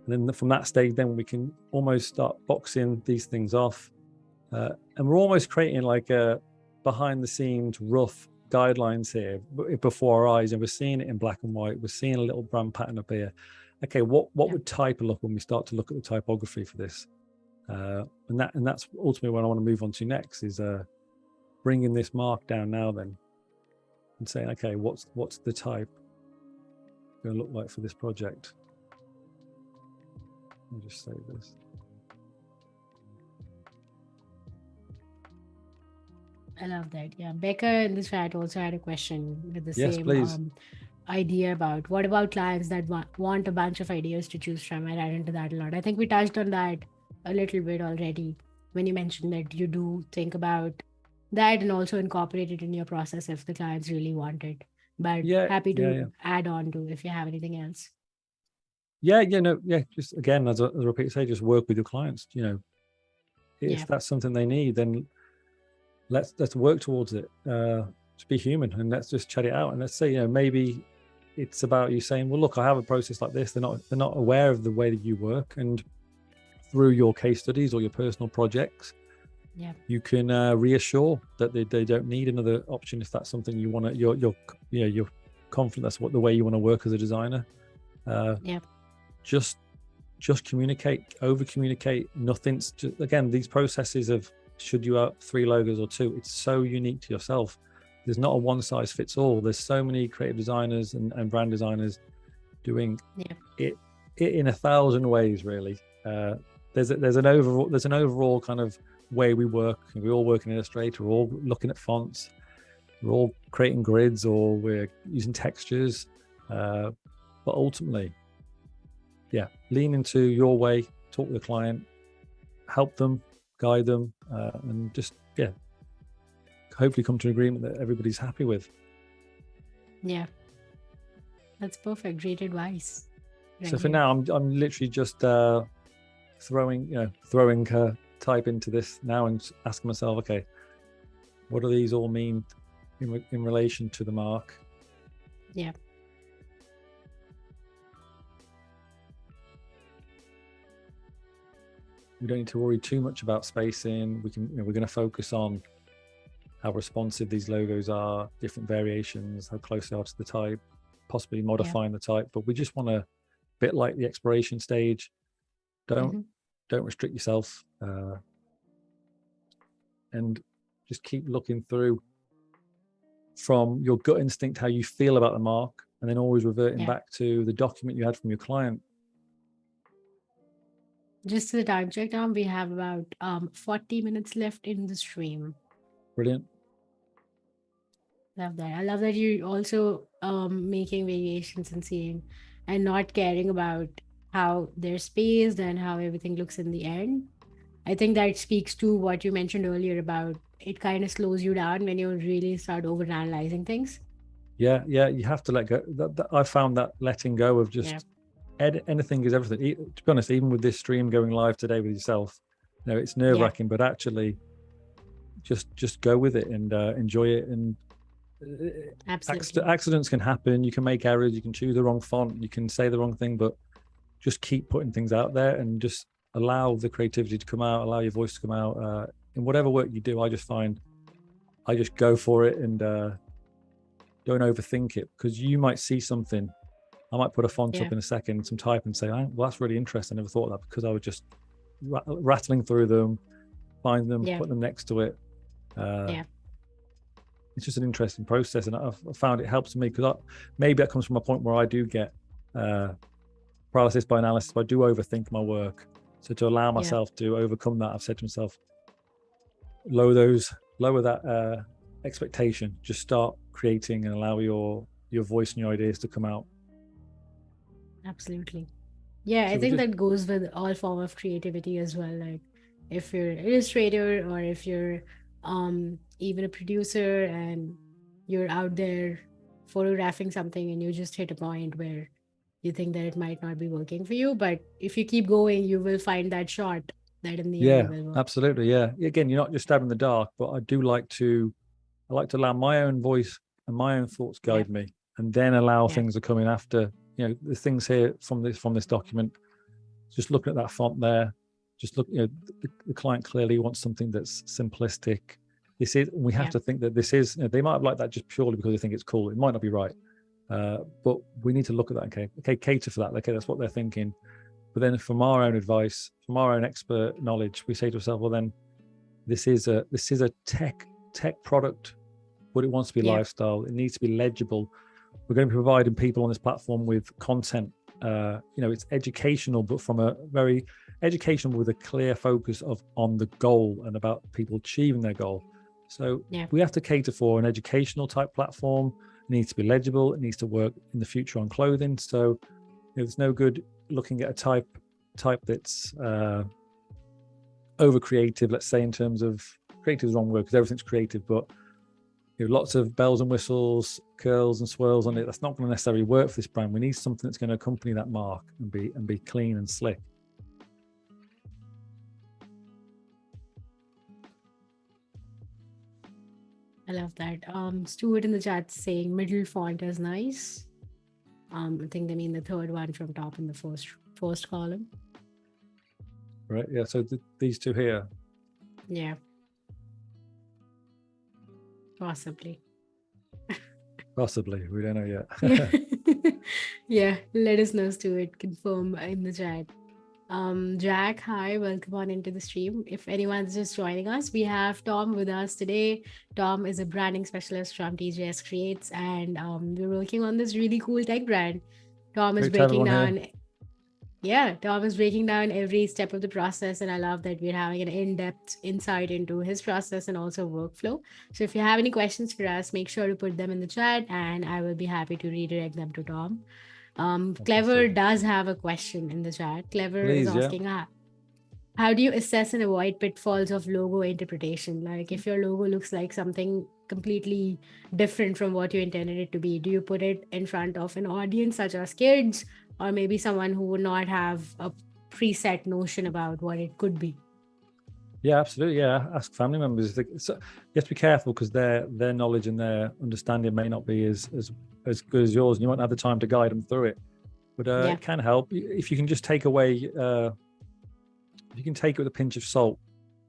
And then from that stage, then we can almost start boxing these things off. And we're almost creating like a behind the scenes rough guidelines here before our eyes, and we're seeing it in black and white. We're seeing a little brand pattern up here. Okay, what would type look when we start to look at the typography for this? And that's ultimately what I want to move on to next, is bringing this mark down now then, and saying, okay, what's the type going to look like for this project? Let me just save this. I love that. Yeah. Becca in this chat also had a question with the Yes, same please. idea about what about clients that want a bunch of ideas to choose from. I ran into that a lot. I think we touched on that a little bit already when you mentioned that you do think about that and also incorporate it in your process if the clients really want it. But Yeah, happy yeah, to yeah. add on to if you have anything else. Just again, as I repeat, say, just work with your clients. If that's something they need, then let's work towards it. Just be human and let's just chat it out. And let's say, maybe it's about you saying, well, look, I have a process like this. They're not aware of the way that you work, and through your case studies or your personal projects, you can reassure that they don't need another option if that's something you want to. You're confident that's the way you want to work as a designer. Just communicate, over communicate. Nothing's just, again, these processes of should you have 3 logos or 2, it's so unique to yourself. There's not a one size fits all. There's so many creative designers and brand designers doing it in 1,000 ways, really. There's an overall kind of way we work. We all work in Illustrator, we're all looking at fonts, we're all creating grids, or we're using textures, but ultimately, lean into your way, talk to the client, help them, guide them, and just hopefully come to an agreement that everybody's happy with. Yeah, that's perfect. Great advice. So for now, I'm literally just throwing type into this now and asking myself, okay, what do these all mean in relation to the mark? Yeah. We don't need to worry too much about spacing. We're going to focus on how responsive these logos are, different variations, how close they are to the type, possibly modifying the type. But we just want to, bit like the exploration stage, don't restrict yourself, and just keep looking through from your gut instinct how you feel about the mark, and then always reverting back to the document you had from your client. Just to the time check now, we have about 40 minutes left in the stream. Brilliant. Love that. I love that you're also making variations and seeing and not caring about how they're spaced and how everything looks in the end. I think that speaks to what you mentioned earlier about it kind of slows you down when you really start over analyzing things. Yeah, you have to let go. I found that letting go of just anything is everything. To be honest, even with this stream going live today with yourself, it's nerve-wracking, but actually just go with it and enjoy it. And accidents can happen. You can make errors. You can choose the wrong font. You can say the wrong thing, but just keep putting things out there and just allow the creativity to come out, allow your voice to come out. In whatever work you do, I just go for it and don't overthink it, because you might see something. I might put a font up in a second, some type, and say, well, that's really interesting. I never thought of that, because I was just rattling through them, find them, put them next to it. It's just an interesting process, and I've found it helps me, because maybe that comes from a point where I do get paralysis by analysis. I do overthink my work. So to allow myself to overcome that, I've said to myself, lower that expectation. Just start creating and allow your voice and your ideas to come out. Absolutely. Yeah, so I think that goes with all form of creativity as well. Like if you're an illustrator, or if you're even a producer and you're out there photographing something and you just hit a point where you think that it might not be working for you, but if you keep going, you will find that shot that in the end will work. Absolutely. Yeah. Again, you're not just stabbing in the dark, but I like to allow my own voice and my own thoughts guide me, and then allow things to come in after. The things here from this document, just looking at that font there, just look, the client clearly wants something that's simplistic. We have to think that this is, they might have liked that just purely because they think it's cool. It might not be right. But we need to look at that. Okay, cater for that. Okay, that's what they're thinking. But then from our own advice, from our own expert knowledge, we say to ourselves, well, then this is a tech product, but it wants to be lifestyle. It needs to be legible. We're going to be providing people on this platform with content. It's educational, but from a very educational with a clear focus on the goal and about people achieving their goal. So we have to cater for an educational type platform. It needs to be legible. It needs to work in the future on clothing. So it's no good looking at a type that's over creative, let's say, in terms of creative is the wrong word because everything's creative, but lots of bells and whistles, curls and swirls on it. That's not going to necessarily work for this brand. We need something that's going to accompany that mark and be clean and slick. I love that. Stuart in the chat saying middle font is nice. I think they mean the third one from top in the first column. Right. Yeah. So these two here. Yeah. Possibly. Possibly. We don't know yet. Yeah. Let us know, Stuart. Confirm in the chat. Jack, hi, welcome on into the stream. If anyone's just joining us, we have Tom with us today. Tom is a branding specialist from TJS Creates, and we're working on this really cool tech brand. Tom is breaking down. Yeah, Tom is breaking down every step of the process, and I love that we're having an in-depth insight into his process and also workflow. So if you have any questions for us, make sure to put them in the chat, and I will be happy to redirect them to Tom. Clever does have a question in the chat. Clever is asking, how do you assess and avoid pitfalls of logo interpretation? Like if your logo looks like something completely different from what you intended it to be, do you put it in front of an audience such as kids or maybe someone who would not have a preset notion about what it could be? Yeah, absolutely. Yeah, ask family members. You have to be careful because their knowledge and their understanding may not be as good as yours, and you won't have the time to guide them through it. But it can help if you can just take away. You can take it with a pinch of salt,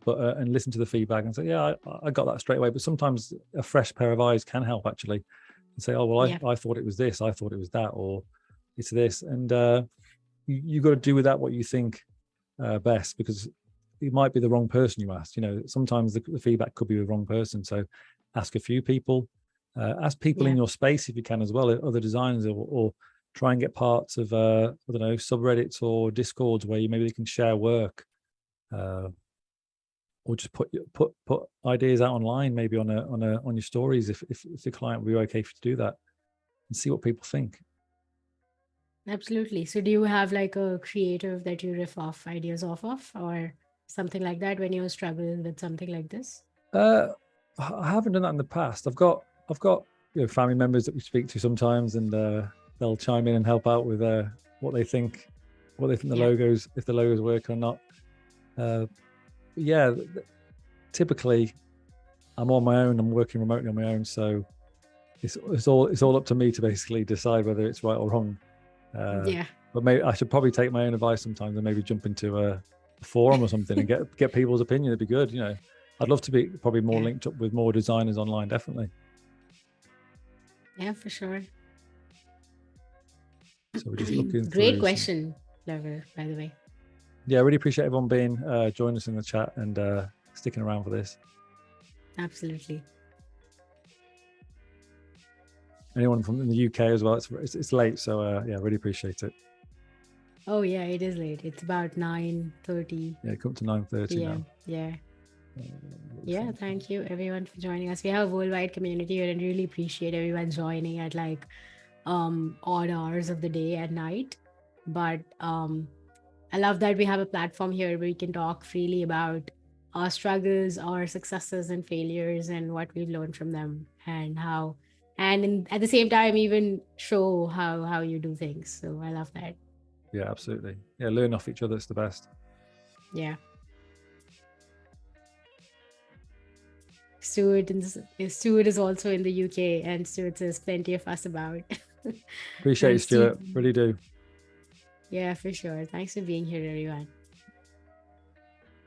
but and listen to the feedback and say, yeah, I got that straight away. But sometimes a fresh pair of eyes can help actually, and say, oh well, I thought it was this, I thought it was that, or it's this, and you got to do with that what you think best because it might be the wrong person you asked. Sometimes the feedback could be the wrong person. So ask a few people, ask people in your space if you can as well, other designers, or try and get parts of I don't know, subreddits or discords where maybe they can share work, or just put ideas out online, maybe on your stories if the client will be okay for you to do that, and see what people think. Absolutely. So do you have like a creative that you riff off ideas off of, or something like that when you're struggling with something like this? I haven't done that in the past. I've got family members that we speak to sometimes, and they'll chime in and help out with what they think the logos, if the logos work or not. Typically I'm on my own. I'm working remotely on my own, so it's all up to me to basically decide whether it's right or wrong. But maybe I should probably take my own advice sometimes and maybe jump into a forum or something and get people's opinion. It'd be good. I'd love to be probably more linked up with more designers online, definitely. Yeah, for sure. So we're just looking. Great question, Clever, by the way. Yeah, I really appreciate everyone being joining us in the chat and sticking around for this. Absolutely. Anyone from the UK as well? It's late, so really appreciate it. Oh yeah, it is late. It's about 9:30. Yeah, come to 9:30 now. Yeah, thank you everyone for joining us. We have a worldwide community here and really appreciate everyone joining at like odd hours of the day at night. But I love that we have a platform here where we can talk freely about our struggles, our successes and failures, and what we've learned from them, and how, and at the same time even show how you do things. So I love that. Yeah, absolutely. Yeah, learn off each other. It's the best. Yeah. Stuart is also in the UK, and Stuart says plenty of us about. Appreciate you, Stuart. Really do. Yeah, for sure. Thanks for being here, everyone.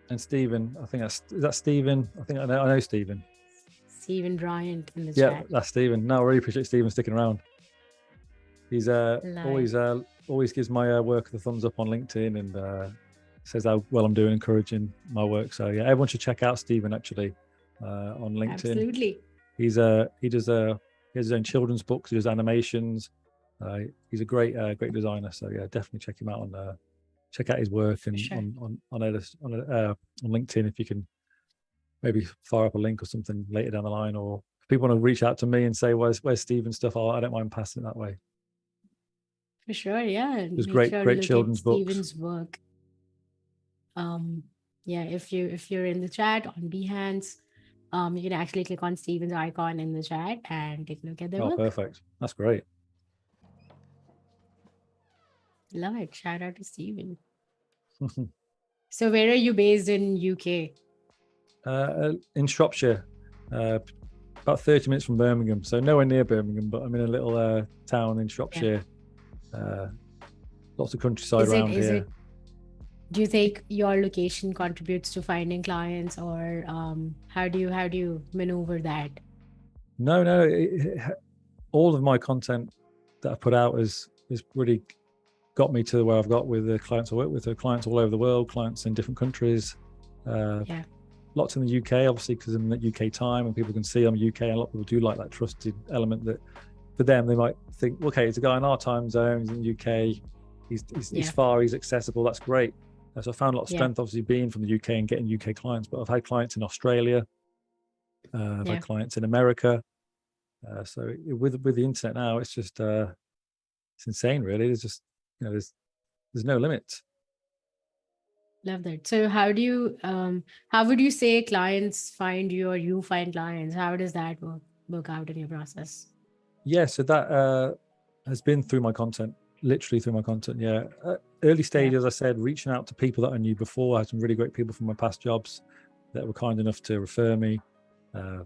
And Stephen, I think is that Stephen? I think I know Stephen. Stephen Bryant in the chat. Yeah, that's Stephen. No, I really appreciate Stephen sticking around. He's Love it. always gives my work the thumbs up on LinkedIn, and says how well I'm doing, encouraging my work. So yeah, everyone should check out Stephen actually on LinkedIn. Absolutely. He has his own children's books, he does animations. He's a great designer. So yeah, definitely check him out check out his work For and sure. on LinkedIn, if you can maybe fire up a link or something later down the line, or if people want to reach out to me and say where's Stephen's stuff, I don't mind passing it that way. For sure. Yeah. There's Make sure to great look at children's books. Steven's work. Yeah, if you're in the chat on Behance, you can actually click on Steven's icon in the chat and take a look at their Oh, work. perfect. That's great. Love it. Shout out to Steven. So where are you based in UK? In Shropshire, about 30 minutes from Birmingham. So nowhere near Birmingham, but I'm in a little town in Shropshire. Lots of countryside around here. Do you think your location contributes to finding clients, or how do you maneuver that? No, all of my content that I put out is really got me to where I've got with the clients I work with. Clients all over the world, clients in different countries. Lots in the UK, obviously, because I'm in the UK time and people can see I'm UK, and a lot of people do like that trusted element that for them, they might think, okay, it's a guy in our time zone, he's in the UK, he's far, he's accessible, that's great. So I found a lot of strength, obviously, being from the UK and getting UK clients, but I've had clients in Australia, I've had clients in America. So with the internet now, it's just, it's insane, really. There's just, there's no limit. Love that. So how would you say clients find you, or you find clients? How does that work out in your process? Yeah, so that has been through my content, literally through my content. Yeah. Early stage, as I said, reaching out to people that I knew before. I had some really great people from my past jobs that were kind enough to refer me. And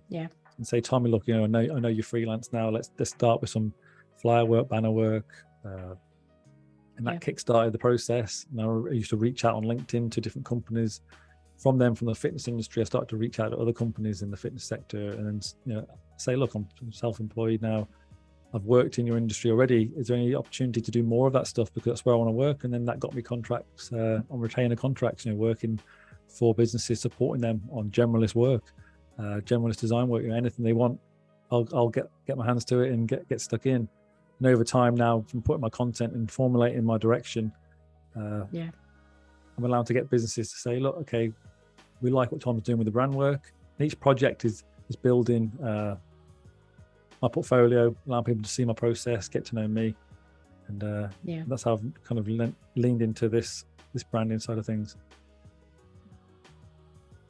say, Tommy, look, I know you're freelance now. Let's start with some flyer work, banner work. And that kickstarted the process. Now I used to reach out on LinkedIn to different companies. From the fitness industry, I started to reach out to other companies in the fitness sector, and then say, look, I'm self-employed now. I've worked in your industry already. Is there any opportunity to do more of that stuff? Because that's where I want to work. And then that got me contracts on retainer contracts. Working for businesses, supporting them on generalist work, generalist design work. Anything they want, I'll get my hands to it and get stuck in. And over time now, from putting my content and formulating my direction, I'm allowed to get businesses to say, look, okay, we like what Tom's doing with the brand work. And each project is building my portfolio, allowing people to see my process, get to know me. And that's how I've kind of leaned into this branding side of things.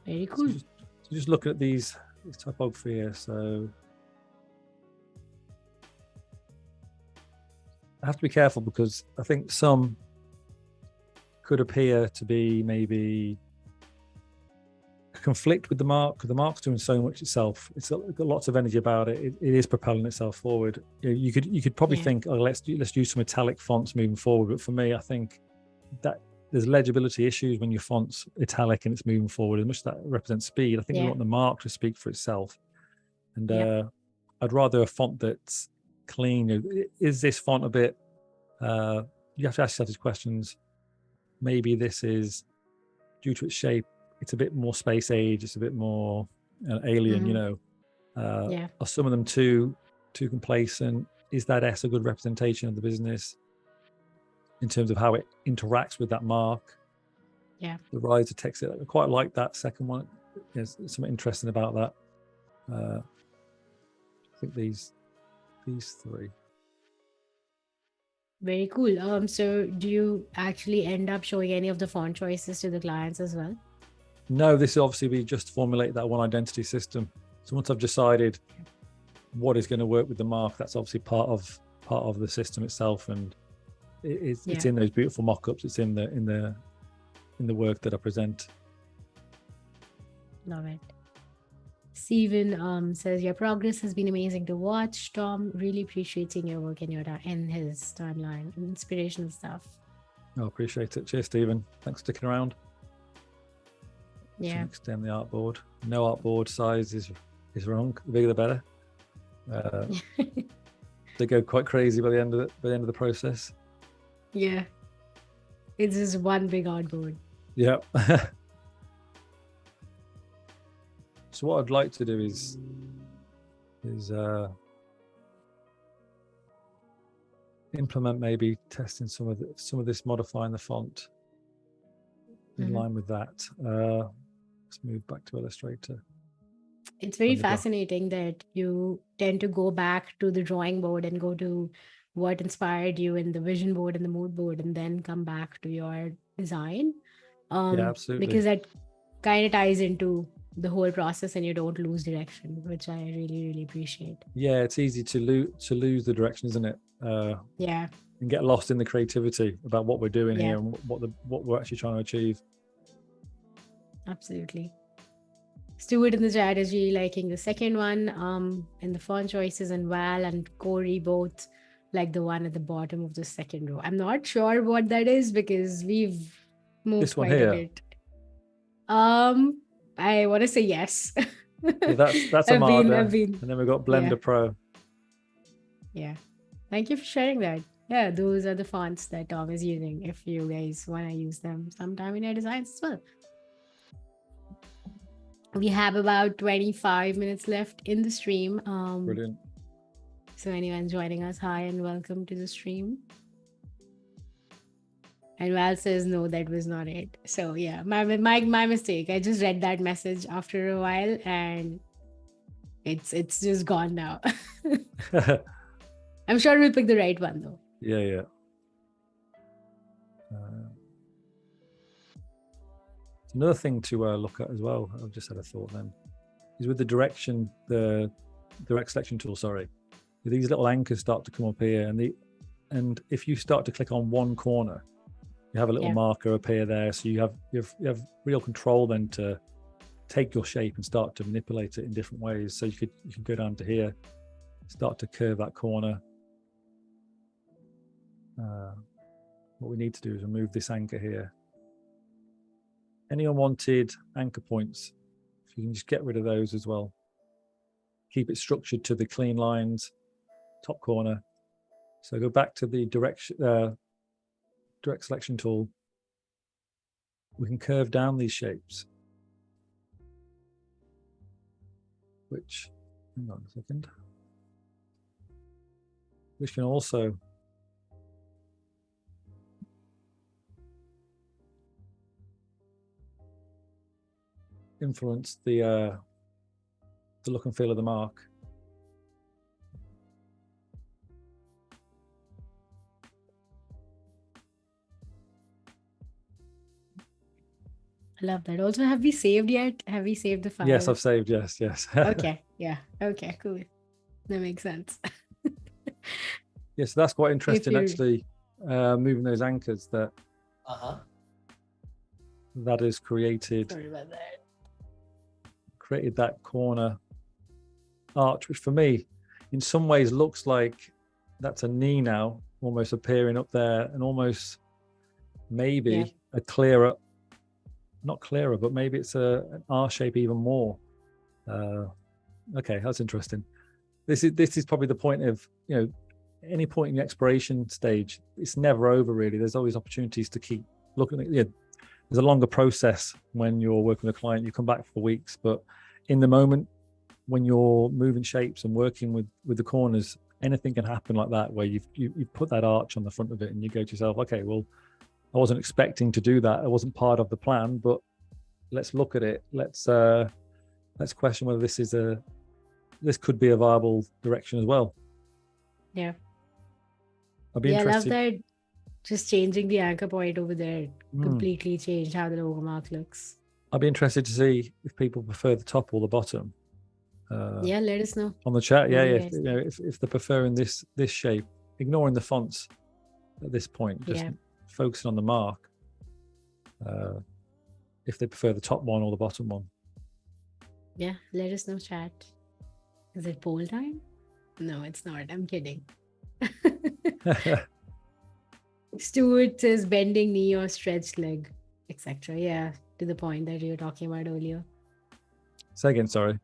Very cool. So just looking at these typography here. So I have to be careful, because I think some could appear to be maybe conflict with the mark, because the mark's doing so much itself. It's got lots of energy about it. It is propelling itself forward. You could probably think, oh, let's use some metallic fonts moving forward. But for me, I think that there's legibility issues when your font's italic and it's moving forward. As much as that represents speed, I think we want the mark to speak for itself. And I'd rather a font that's clean. Is this font a bit? You have to ask yourself these questions. Maybe this is due to its shape. It's a bit more space age. It's a bit more alien. Are some of them too complacent? Is that S a good representation of the business in terms of how it interacts with that mark? The rise of text, I quite like that second one. There's something interesting about that. I think these three. Very cool. So do you actually end up showing any of the font choices to the clients as well? No, this will obviously be just formulate that one identity system. So once I've decided what is going to work with the mark, that's obviously part of the system itself, and it's in those beautiful mock-ups. It's in the work that I present. Love it. Steven says your progress has been amazing to watch. Tom really appreciating your work in his timeline. Inspirational stuff. I appreciate it. Cheers, Steven. Thanks for sticking around. Yeah. Extend the artboard. No artboard size is wrong. The bigger the better. They go quite crazy by the end of the process. Yeah. It's just one big artboard. Yeah. So what I'd like to do is implement maybe testing some of this, modifying the font in line with that. Let's move back to Illustrator. It's very fascinating that you tend to go back to the drawing board and go to what inspired you in the vision board and the mood board, and then come back to your design. Yeah, absolutely. Because that kind of ties into the whole process and you don't lose direction, which I really, really appreciate. Yeah, it's easy to lose the direction, isn't it? Yeah. And get lost in the creativity about what we're doing here and what we're actually trying to achieve. Absolutely. Stuart in the chat is really liking the second one, and the font choices, and Val and Corey both like the one at the bottom of the second row. I'm not sure what that is because we've moved This one quite here. a bit. I want to say yes. Yeah, that's Armada. And then we've got Blender Pro. Yeah. Thank you for sharing that. Yeah, those are the fonts that Tom is using if you guys want to use them sometime in your designs as well. We have about 25 minutes left in the stream. Brilliant. So anyone joining us, hi and welcome to the stream. And Val says, no, that was not it. So yeah, my mistake. I just read that message after a while and it's just gone now. I'm sure we'll pick the right one though. Yeah. Another thing to look at as well, I've just had a thought then, is with the direct selection tool, these little anchors start to come up here, and if you start to click on one corner, you have a little marker appear there, so you have real control then to take your shape and start to manipulate it in different ways. So you can go down to here, start to curve that corner. What we need to do is remove this anchor here. Any unwanted anchor points, if you can just get rid of those as well. Keep it structured to the clean lines, top corner. So go back to the direct selection tool. We can curve down these shapes, which, hang on a second, which can also influence the look and feel of the mark. I love that. Also, have we saved yet? Have we saved the file? Yes, I've saved. Yes. Okay. Yeah. Okay. Cool. That makes sense. Yes, that's quite interesting. Actually, moving those anchors that is created. Sorry about that. Created that corner arch, which for me, in some ways, looks like that's a knee now, almost appearing up there, and almost maybe a clearer. Not clearer, but maybe it's an R shape even more. Okay, that's interesting. This is probably the point of, any point in the exploration stage, it's never over really. There's always opportunities to keep looking at it. There's a longer process when you're working with a client. You come back for weeks, but in the moment when you're moving shapes and working with the corners, anything can happen like that, where you've put that arch on the front of it and you go to yourself, okay, well, I wasn't expecting to do that. It wasn't part of the plan, but let's look at it. Let's question whether this could be a viable direction as well. Yeah. I'd be interested. I love that. Just changing the anchor point over there completely changed how the logo mark looks. I'd be interested to see if people prefer the top or the bottom. Let us know on the chat. If they're preferring this shape, ignoring the fonts at this point, just focusing on the mark. If they prefer the top one or the bottom one. Yeah, let us know, chat. Is it poll time? No, it's not. I'm kidding. Stuart says bending knee or stretched leg, etc. Yeah, to the point that you were talking about earlier. Say again, sorry.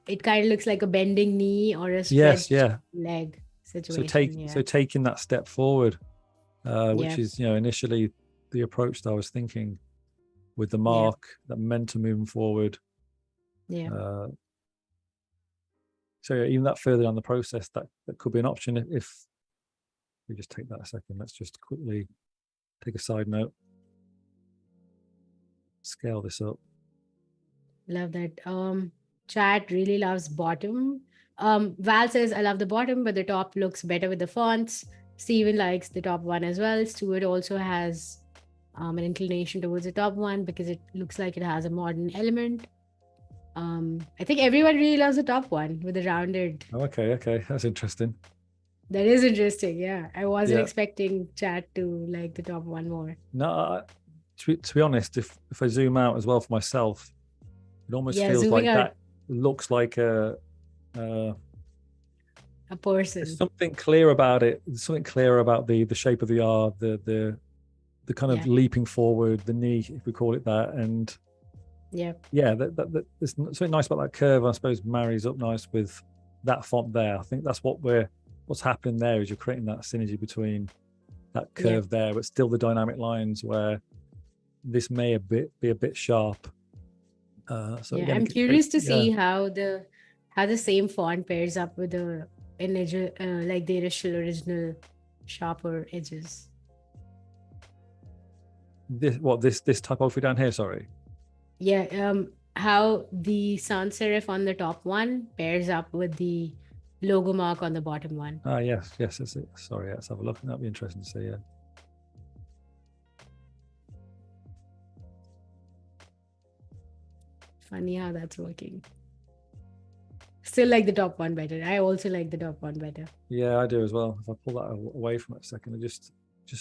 it kind of looks like a bending knee or a Yes, stretched yeah. leg So situation. Yeah. taking that step forward, which Yeah. is, initially the approach that I was thinking with the Yeah. mark, that momentum moving forward. Yeah. So even that further down the process, that could be an option. If we just take that a second, let's just quickly take a side note, scale this up. Love that. Chat really loves bottom. Val says, I love the bottom, but the top looks better with the fonts. Steven likes the top one as well. Stuart also has an inclination towards the top one because it looks like it has a modern element. I think everyone really loves the top one with the rounded. Oh, okay, that's interesting. That is interesting. Yeah. I wasn't Yeah. expecting chat to like the top one more. No, to be honest, if I zoom out as well for myself, it almost Yeah. feels Zooming like out that looks like a there's person. something clear about it. There's something clear about the shape of the R, the kind of Yeah. leaping forward, the knee, if we call it that, and Yeah. there's something nice about that curve. I suppose marries up nice with that font there. I think that's what's happening there is you're creating that synergy between that curve there, but still the dynamic lines where this may be a bit sharp. So Yeah, again, I'm it creates, curious to see how the same font pairs up with the like the original sharper edges. this typography down here. Sorry. Yeah, how the sans serif on the top one pairs up with the logo mark on the bottom one. Yes, that's it. Sorry, let's have a look. That'd be interesting to see. Yeah. Funny how that's working. Still like the top one better. I also like the top one better. Yeah, I do as well. If I pull that away from it a second, I just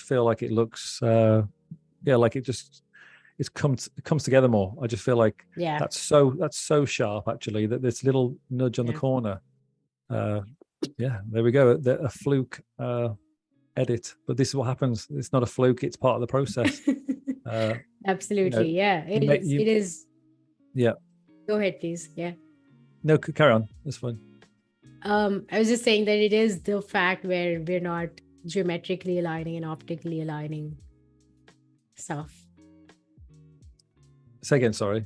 feel like it looks, like it comes together more. I just feel like Yeah. that's so sharp actually that this little nudge on the corner. There we go. A fluke edit, but this is what happens. It's not a fluke. It's part of the process. Absolutely. Yeah. It is. Yeah. Go ahead, please. Yeah. No, carry on. That's fine. I was just saying that it is the fact where we're not geometrically aligning and optically aligning stuff. Say again, sorry.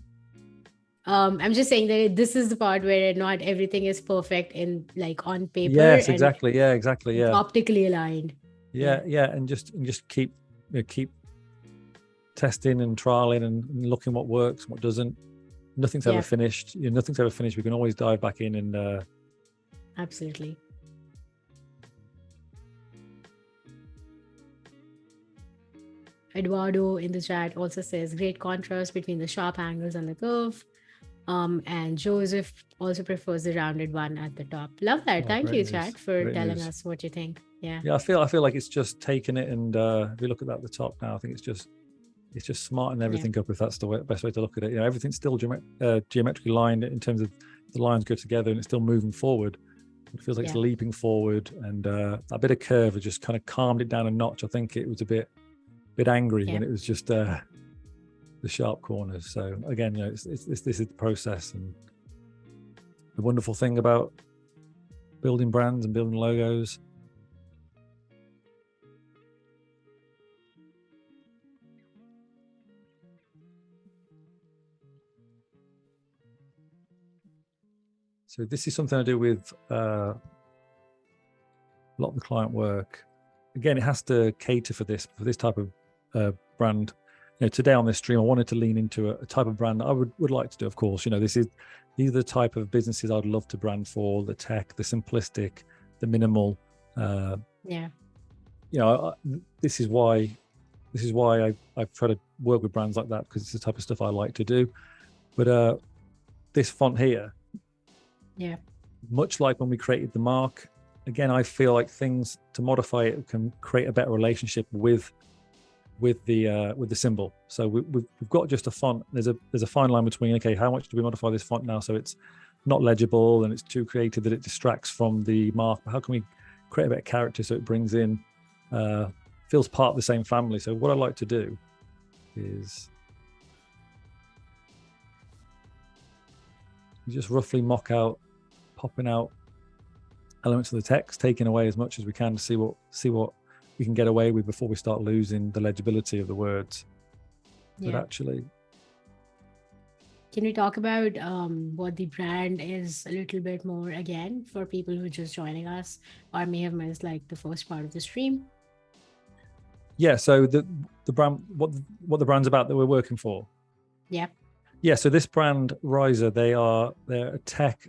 I'm just saying that this is the part where not everything is perfect in like on paper. Yes, exactly. Yeah, exactly. Yeah. Optically aligned. Yeah. And just keep testing and trialing and looking what works, what doesn't. Nothing's ever finished. Nothing's ever finished. We can always dive back in and absolutely. Eduardo in the chat also says great contrast between the sharp angles and the curve. And Joseph also prefers the rounded one at the top. Love that. Thank you, chat, for telling us what you think. Yeah. Yeah, I feel like it's just taking it, and if you look at that at the top now, I think it's just smarting everything up, if that's the best way to look at it. Everything's still geometrically lined in terms of the lines go together, and it's still moving forward. It feels like it's leaping forward, and that bit of curve has just kind of calmed it down a notch. I think it was a bit angry when it was just the sharp corners. So again, this is the process, and the wonderful thing about building brands and building logos. So this is something I do with a lot of the client work. Again, it has to cater for this type of brand. Today on this stream, I wanted to lean into a type of brand I would like to do. Of course, these are the type of businesses I'd love to brand for: the tech, the simplistic, the minimal. This is why I try to work with brands like that, because it's the type of stuff I like to do. But this font here, much like when we created the mark, again, I feel like things to modify it can create a better relationship with the symbol. So we've got just a font. There's a fine line between, okay, how much do we modify this font now so it's not legible and it's too creative that it distracts from the mark? But how can we create a bit of character so it brings in, feels part of the same family? So what I like to do is just roughly mock out popping out elements of the text, taking away as much as we can to see what we can get away with before we start losing the legibility of the words. But actually, can we talk about what the brand is a little bit more again for people who are just joining us or may have missed like the first part of the stream? Yeah, so the brand, what the brand's about that we're working for. Yeah, so this brand Riser, they're a tech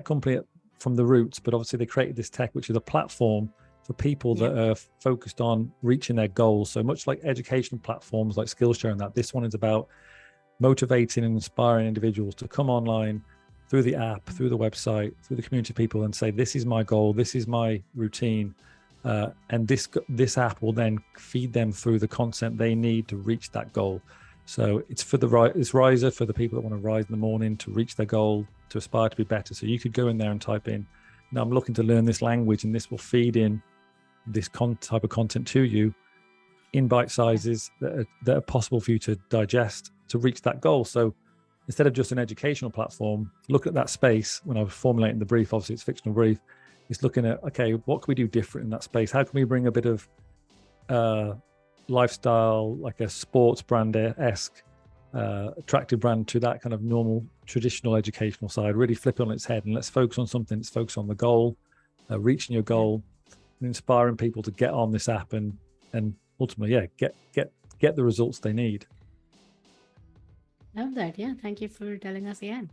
company from the roots, but obviously they created this tech, which is a platform for people that are focused on reaching their goals. So much like educational platforms like Skillshare and that, this one is about motivating and inspiring individuals to come online through the app, through the website, through the community of people and say, this is my goal, this is my routine. And this app will then feed them through the content they need to reach that goal. So it's Riser for the people that want to rise in the morning to reach their goal, to aspire to be better. So you could go in there and type in, now I'm looking to learn this language, and this will feed in this type of content to you in bite sizes that are possible for you to digest to reach that goal. So instead of just an educational platform, look at that space. When I was formulating the brief, obviously it's a fictional brief, it's looking at, okay, what can we do different in that space? How can we bring a bit of lifestyle, like a sports brand-esque attractive brand to that kind of normal traditional educational side, really flip it on its head, and let's focus on something that's focused on the goal, reaching your goal, and inspiring people to get on this app and ultimately get the results they need. Love that. Yeah, thank you for telling us again.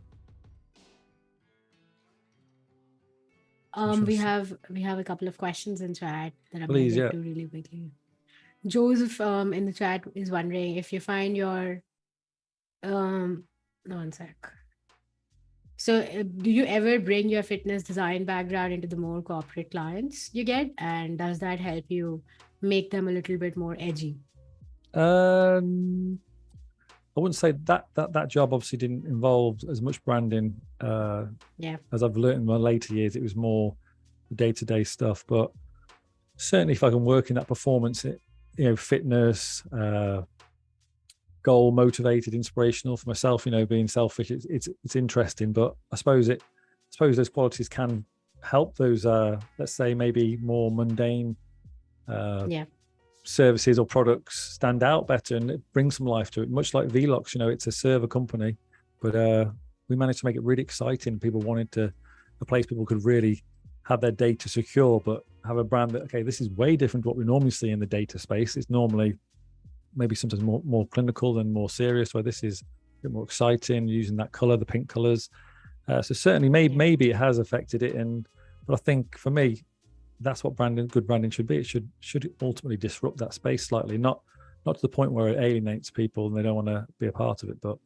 We have a couple of questions in chat that I'm going to get to really quickly. Joseph in the chat is wondering if you find your one sec. So do you ever bring your fitness design background into the more corporate clients you get, and does that help you make them a little bit more edgy? I wouldn't say that job obviously didn't involve as much branding as I've learned in my later years. It was more day-to-day stuff, but certainly if I can work in that performance, fitness, goal motivated, inspirational for myself, being selfish, it's interesting. But I suppose those qualities can help those let's say maybe more mundane services or products stand out better, and it brings some life to it. Much like Velox, it's a server company, but we managed to make it really exciting. People wanted a place people could really have their data secure, but have a brand that, okay, this is way different to what we normally see in the data space. It's normally maybe sometimes more clinical than more serious, where this is a bit more exciting, using that color, the pink colors. So certainly maybe it has affected it, but I think for me, that's what good branding should be. It should ultimately disrupt that space slightly, not to the point where it alienates people and they don't want to be a part of it, but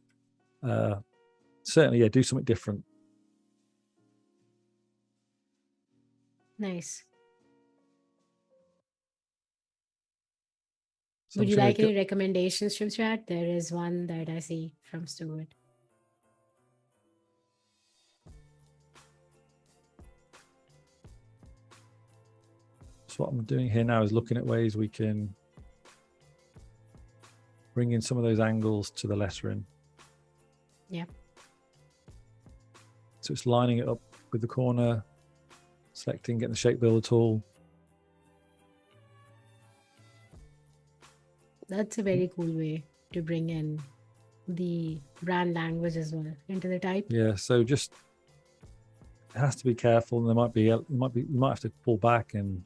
certainly, do something different. Nice. Would you like any recommendations from chat? There is one that I see from Stuart. So what I'm doing here now is looking at ways we can bring in some of those angles to the lettering. Yeah. So it's lining it up with the corner, selecting, getting the shape builder tool. That's a very cool way to bring in the brand language as well into the type. Yeah, so just it has to be careful, and you might have to pull back and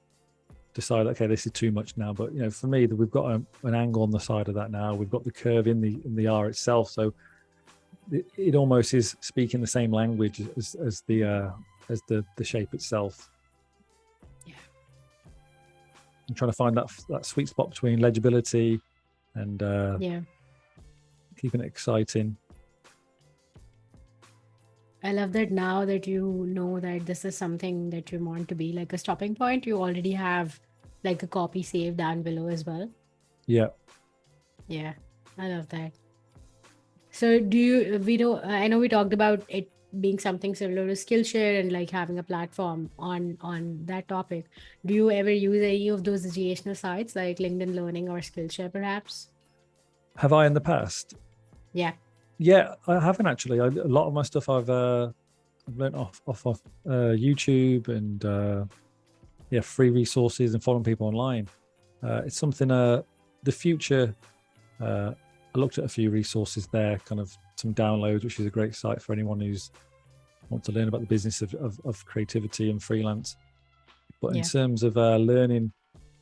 decide, okay, this is too much now. But for me, we've got an angle on the side of that now. We've got the curve in the R itself, so it almost is speaking the same language as the shape itself. Yeah. I'm trying to find that sweet spot between legibility and keeping it exciting. I love that now that you know that this is something that you want to be like a stopping point, you already have like a copy saved down below as well. Yeah. Yeah, I love that. So I know we talked about it being something similar to Skillshare and like having a platform on that topic. Do you ever use any of those educational sites like LinkedIn Learning or Skillshare perhaps? Have I in the past? Yeah. Yeah, I haven't actually. A lot of my stuff I've I've learned off YouTube and free resources and following people online. It's something the future. I looked at a few resources there, kind of some downloads, which is a great site for anyone who's wants to learn about the business of creativity and freelance. But in terms of learning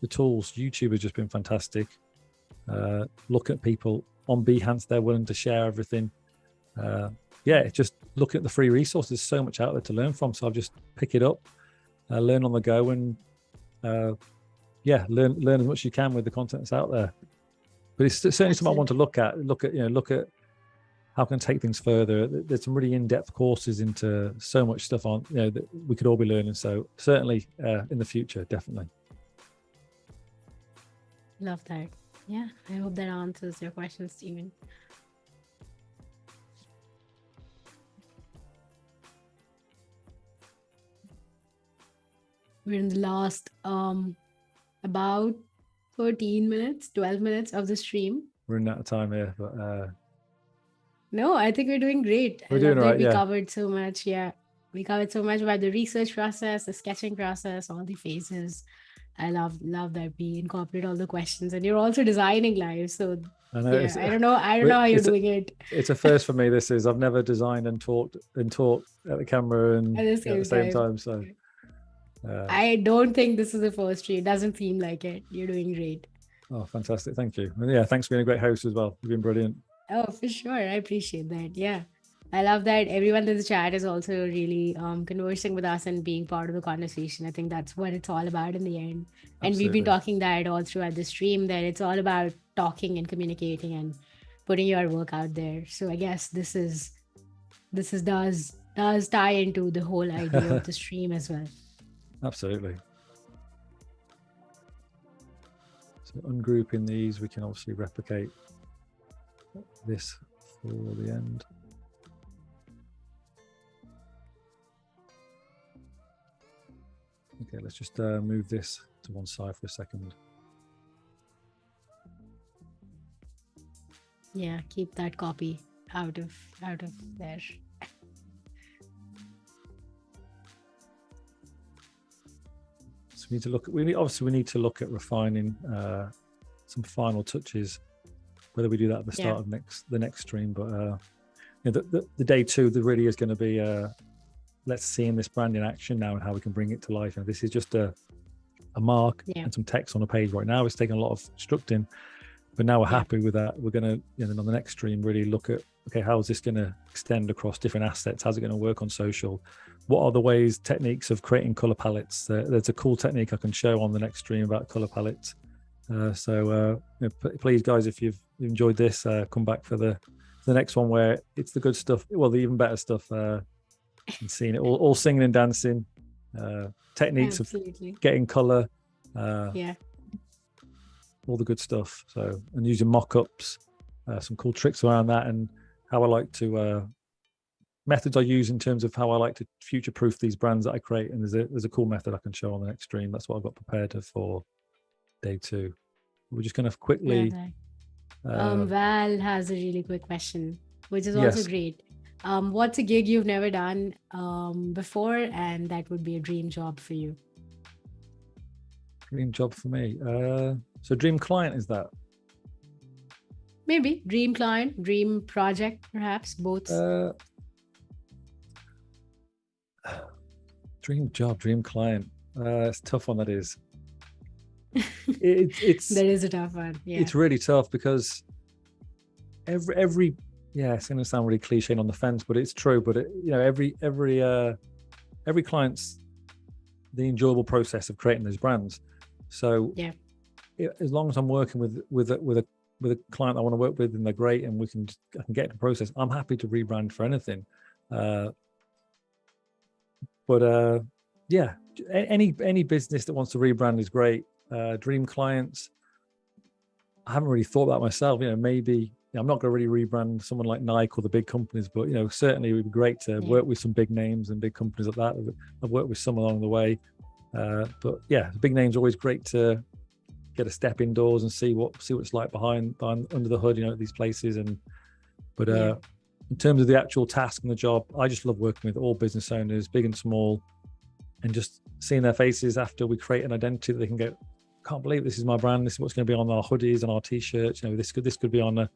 the tools, YouTube has just been fantastic. Look at people on Behance, they're willing to share everything. Just look at the free resources. There's so much out there to learn from. So I'll just pick it up, learn on the go, and learn as much as you can with the content that's out there. But it's certainly something I want to look at how can I take things further. There's some really in-depth courses into so much stuff on, that we could all be learning. So certainly in the future, definitely. Love that. Yeah, I hope that answers your question, Stephen. We're in the last about 13 minutes, 12 minutes of the stream. We're running out of time here, but no, I think we're doing great. We're doing all right. We covered so much. Yeah, we covered so much about the research process, the sketching process, all the phases. I love that we incorporate all the questions, and you're also designing live. So I know, I don't know how you're doing it. It's a first for me. I've never designed and talked at the camera and at the same time. So I don't think this is the first stream. It doesn't seem like it. You're doing great. Oh, fantastic. Thank you. And thanks for being a great host as well. You've been brilliant. Oh, for sure. I appreciate that. Yeah. I love that everyone in the chat is also really conversing with us and being part of the conversation. I think that's what it's all about in the end. And Absolutely. We've been talking that all throughout the stream, that it's all about talking and communicating and putting your work out there. So I guess this does tie into the whole idea of the stream as well. Absolutely. So ungrouping these, we can obviously replicate this for the end. Okay, let's just move this to one side for a second. Yeah, keep that copy out of there. So we need to look. We need to look at refining some final touches. Whether we do that at the start of the next stream, but the day two, there really is going to be let's see in this brand in action now and how we can bring it to life. And this is just a mark and some text on a page right now. It's taken a lot of constructing, but now we're happy with that. We're going to, then on the next stream, really look at, okay, how is this going to extend across different assets? How's it going to work on social? What are the techniques of creating color palettes? There's a cool technique I can show on the next stream about color palettes. Please, guys, if you've enjoyed this, come back for the next one where it's the good stuff. Well, the even better stuff. And seeing it all singing and dancing, techniques Absolutely. Of getting color, all the good stuff. So, and using mock-ups, some cool tricks around that, and how I like to methods I use in terms of how I like to future-proof these brands that I create. And there's a cool method I can show on the next stream. That's what I've got prepared for day two. We're just going to quickly. Val has a really quick question, which is also great. What's a gig you've never done before, and that would be a dream job for you? Dream job for me. So dream client, is that? Maybe dream client, dream project, perhaps both. Dream job, dream client. It's a tough one. That is. It's that is a tough one. Yeah. It's really tough because every it's going to sound really cliche and on the fence, but it's true. But every client's the enjoyable process of creating those brands. So as long as I'm working with a client I want to work with and they're great and I can get the process, I'm happy to rebrand for anything. Any business that wants to rebrand is great. Dream clients, I haven't really thought about myself. Maybe I'm not going to really rebrand someone like Nike or the big companies, but certainly it would be great to work with some big names and big companies like that. I've worked with some along the way, but the big names are always great to get a step indoors and see what it's like behind under the hood, at these places. in terms of the actual task and the job, I just love working with all business owners, big and small, and just seeing their faces after we create an identity that they can go, can't believe this is my brand. This is what's going to be on our hoodies and our t-shirts. You know, this could be on a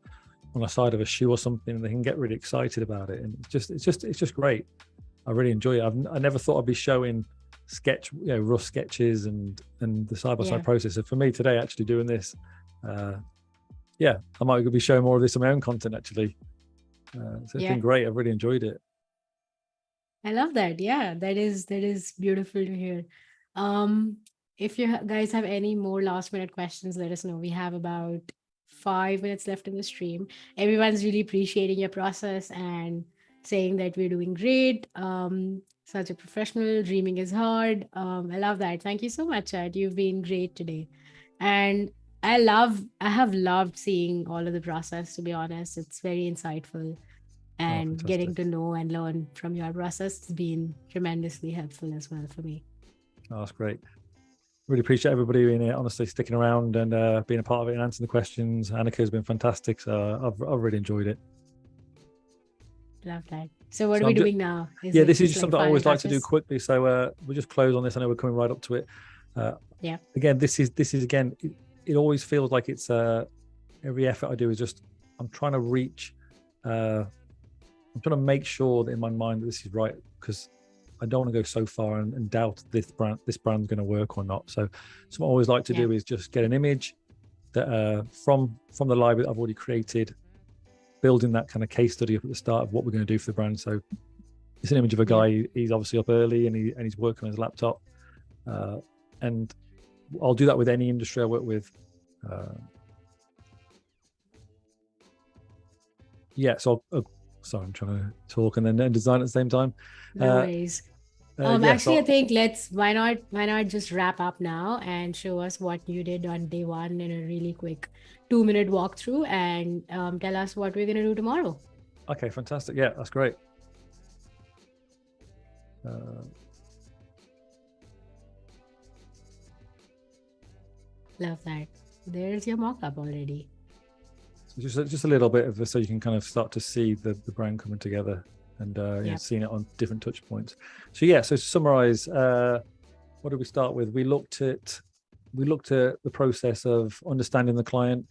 side of a shoe or something, and they can get really excited about it. And it's just great. I really enjoy it. I never thought I'd be showing rough sketches and the side-by-side process. So for me today, actually doing this, I might be showing more of this on my own content actually. So it's been great. I've really enjoyed it. I love that. Yeah, that is beautiful to hear. If you guys have any more last minute questions, let us know. We have about 5 minutes left in the stream. Everyone's really appreciating your process and saying that we're doing great. Such a professional. Dreaming is hard. I love that. Thank you so much, Chad. You've been great today. And I have loved seeing all of the process, to be honest. It's very insightful. And getting to know and learn from your process has been tremendously helpful as well for me. Oh, that's great. Really appreciate everybody being here, honestly, sticking around and being a part of it and answering the questions. Annika has been fantastic. So I've really enjoyed it. Love that. So what are we doing now? This is just something I always like to do quickly. So we'll just close on this. I know we're coming right up to it. Again, this is again, it always feels like it's every effort I do is just, I'm trying to reach, I'm trying to make sure that in my mind that this is right, because I don't want to go so far and doubt this brand's going to work or not. So what I always like to do is just get an image that from the library that I've already created, building that kind of case study up at the start of what we're going to do for the brand. So it's an image of a guy. He's obviously up early and he's working on his laptop, and I'll do that with any industry I work with. Sorry, I'm trying to talk and then design at the same time. No worries. I think why not just wrap up now and show us what you did on day one in a really quick 2-minute walkthrough, and tell us what we're going to do tomorrow. Okay, fantastic. Yeah, that's great. Love that. There's your mock-up already. So just a little bit of so you can kind of start to see the brand coming together and seeing it on different touch points. So to summarize, what did we start with? We looked at the process of understanding the client.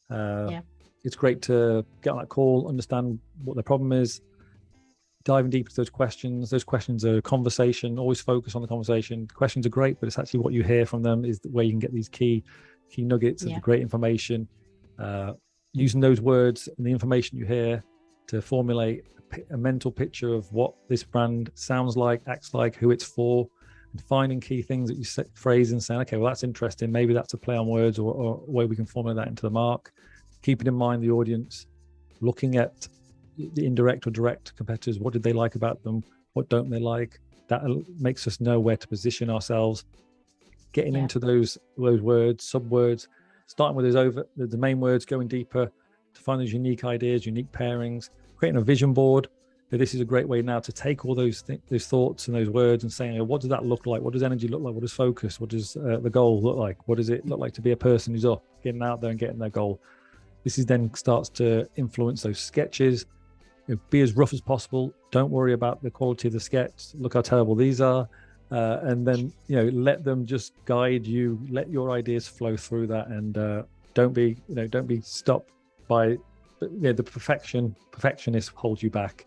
It's great to get on that call, understand what their problem is, diving deep into those questions. Those questions are conversation. Always focus on the conversation. Questions are great, but it's actually what you hear from them is where you can get these key nuggets of great information. Using those words and the information you hear to formulate a mental picture of what this brand sounds like, acts like, who it's for, and finding key things that you phrase and saying, okay, well, that's interesting. Maybe that's a play on words or a way we can formulate that into the mark. Keeping in mind the audience, looking at the indirect or direct competitors. What did they like about them? What don't they like? That makes us know where to position ourselves. Getting into those words, sub-words, starting with the main words, going deeper to find those unique ideas, unique pairings, creating a vision board. This is a great way now to take all those thoughts and those words and saying, what does that look like? What does energy look like? What does focus? What does the goal look like? What does it look like to be a person who's up, getting out there and getting their goal? This is then starts to influence those sketches. Be as rough as possible. Don't worry about the quality of the sketch. Look how terrible these are. And then let them just guide you, let your ideas flow through that, and don't be stopped by the perfectionist holds you back.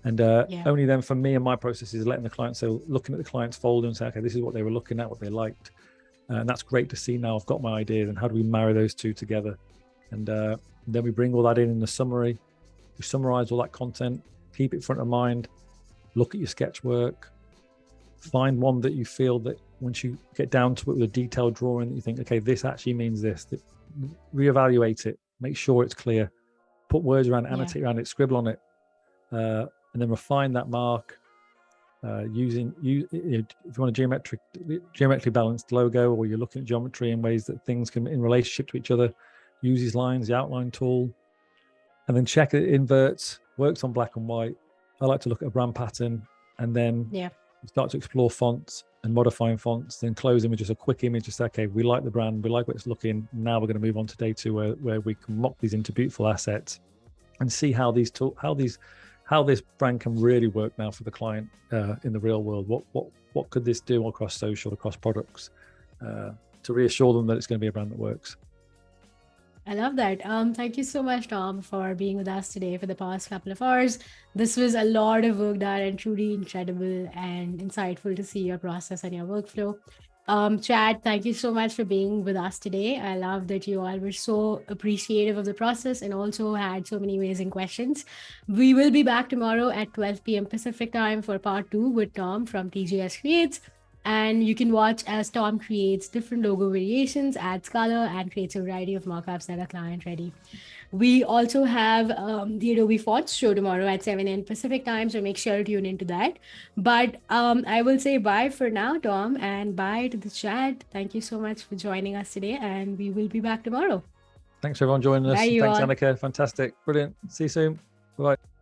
And only then for me and my process is letting the client, so looking at the client's folder and say, okay, this is what they were looking at, what they liked, and that's great to see. Now I've got my idea, and how do we marry those two together? And then we bring all that in the summary. We summarize all that content, keep it front of mind, look at your sketch work. Find one that you feel that once you get down to it with a detailed drawing that you think, okay, this actually means this. Reevaluate it, make sure it's clear, put words around it, annotate around it, scribble on it, and then refine that mark using if you want a geometrically balanced logo, or you're looking at geometry in ways that things can in relationship to each other, use these lines, the outline tool, and then check it inverts, works on black and white. I like to look at a brand pattern and then start to explore fonts and modifying fonts, then closing with just a quick image. Just okay, we like the brand, we like what it's looking. Now we're going to move on to day two, where we can mock these into beautiful assets and see how these how this brand can really work now for the client in the real world. What could this do across social, across products, to reassure them that it's going to be a brand that works. I love that. Thank you so much, Tom, for being with us today for the past couple of hours. This was a lot of work done and truly incredible and insightful to see your process and your workflow. Chad, thank you so much for being with us today. I love that you all were so appreciative of the process and also had so many amazing questions. We will be back tomorrow at 12 p.m. Pacific time for part 2 with Tom from TGS Creates. And you can watch as Tom creates different logo variations, adds color, and creates a variety of mockups that are client ready. We also have the Adobe Fonts show tomorrow at 7 a.m. Pacific time, so make sure to tune into that. But I will say bye for now, Tom, and bye to the chat. Thank you so much for joining us today, and we will be back tomorrow. Thanks for everyone joining us. Bye, Thanks, all. Annika. Fantastic. Brilliant. See you soon. Bye-bye.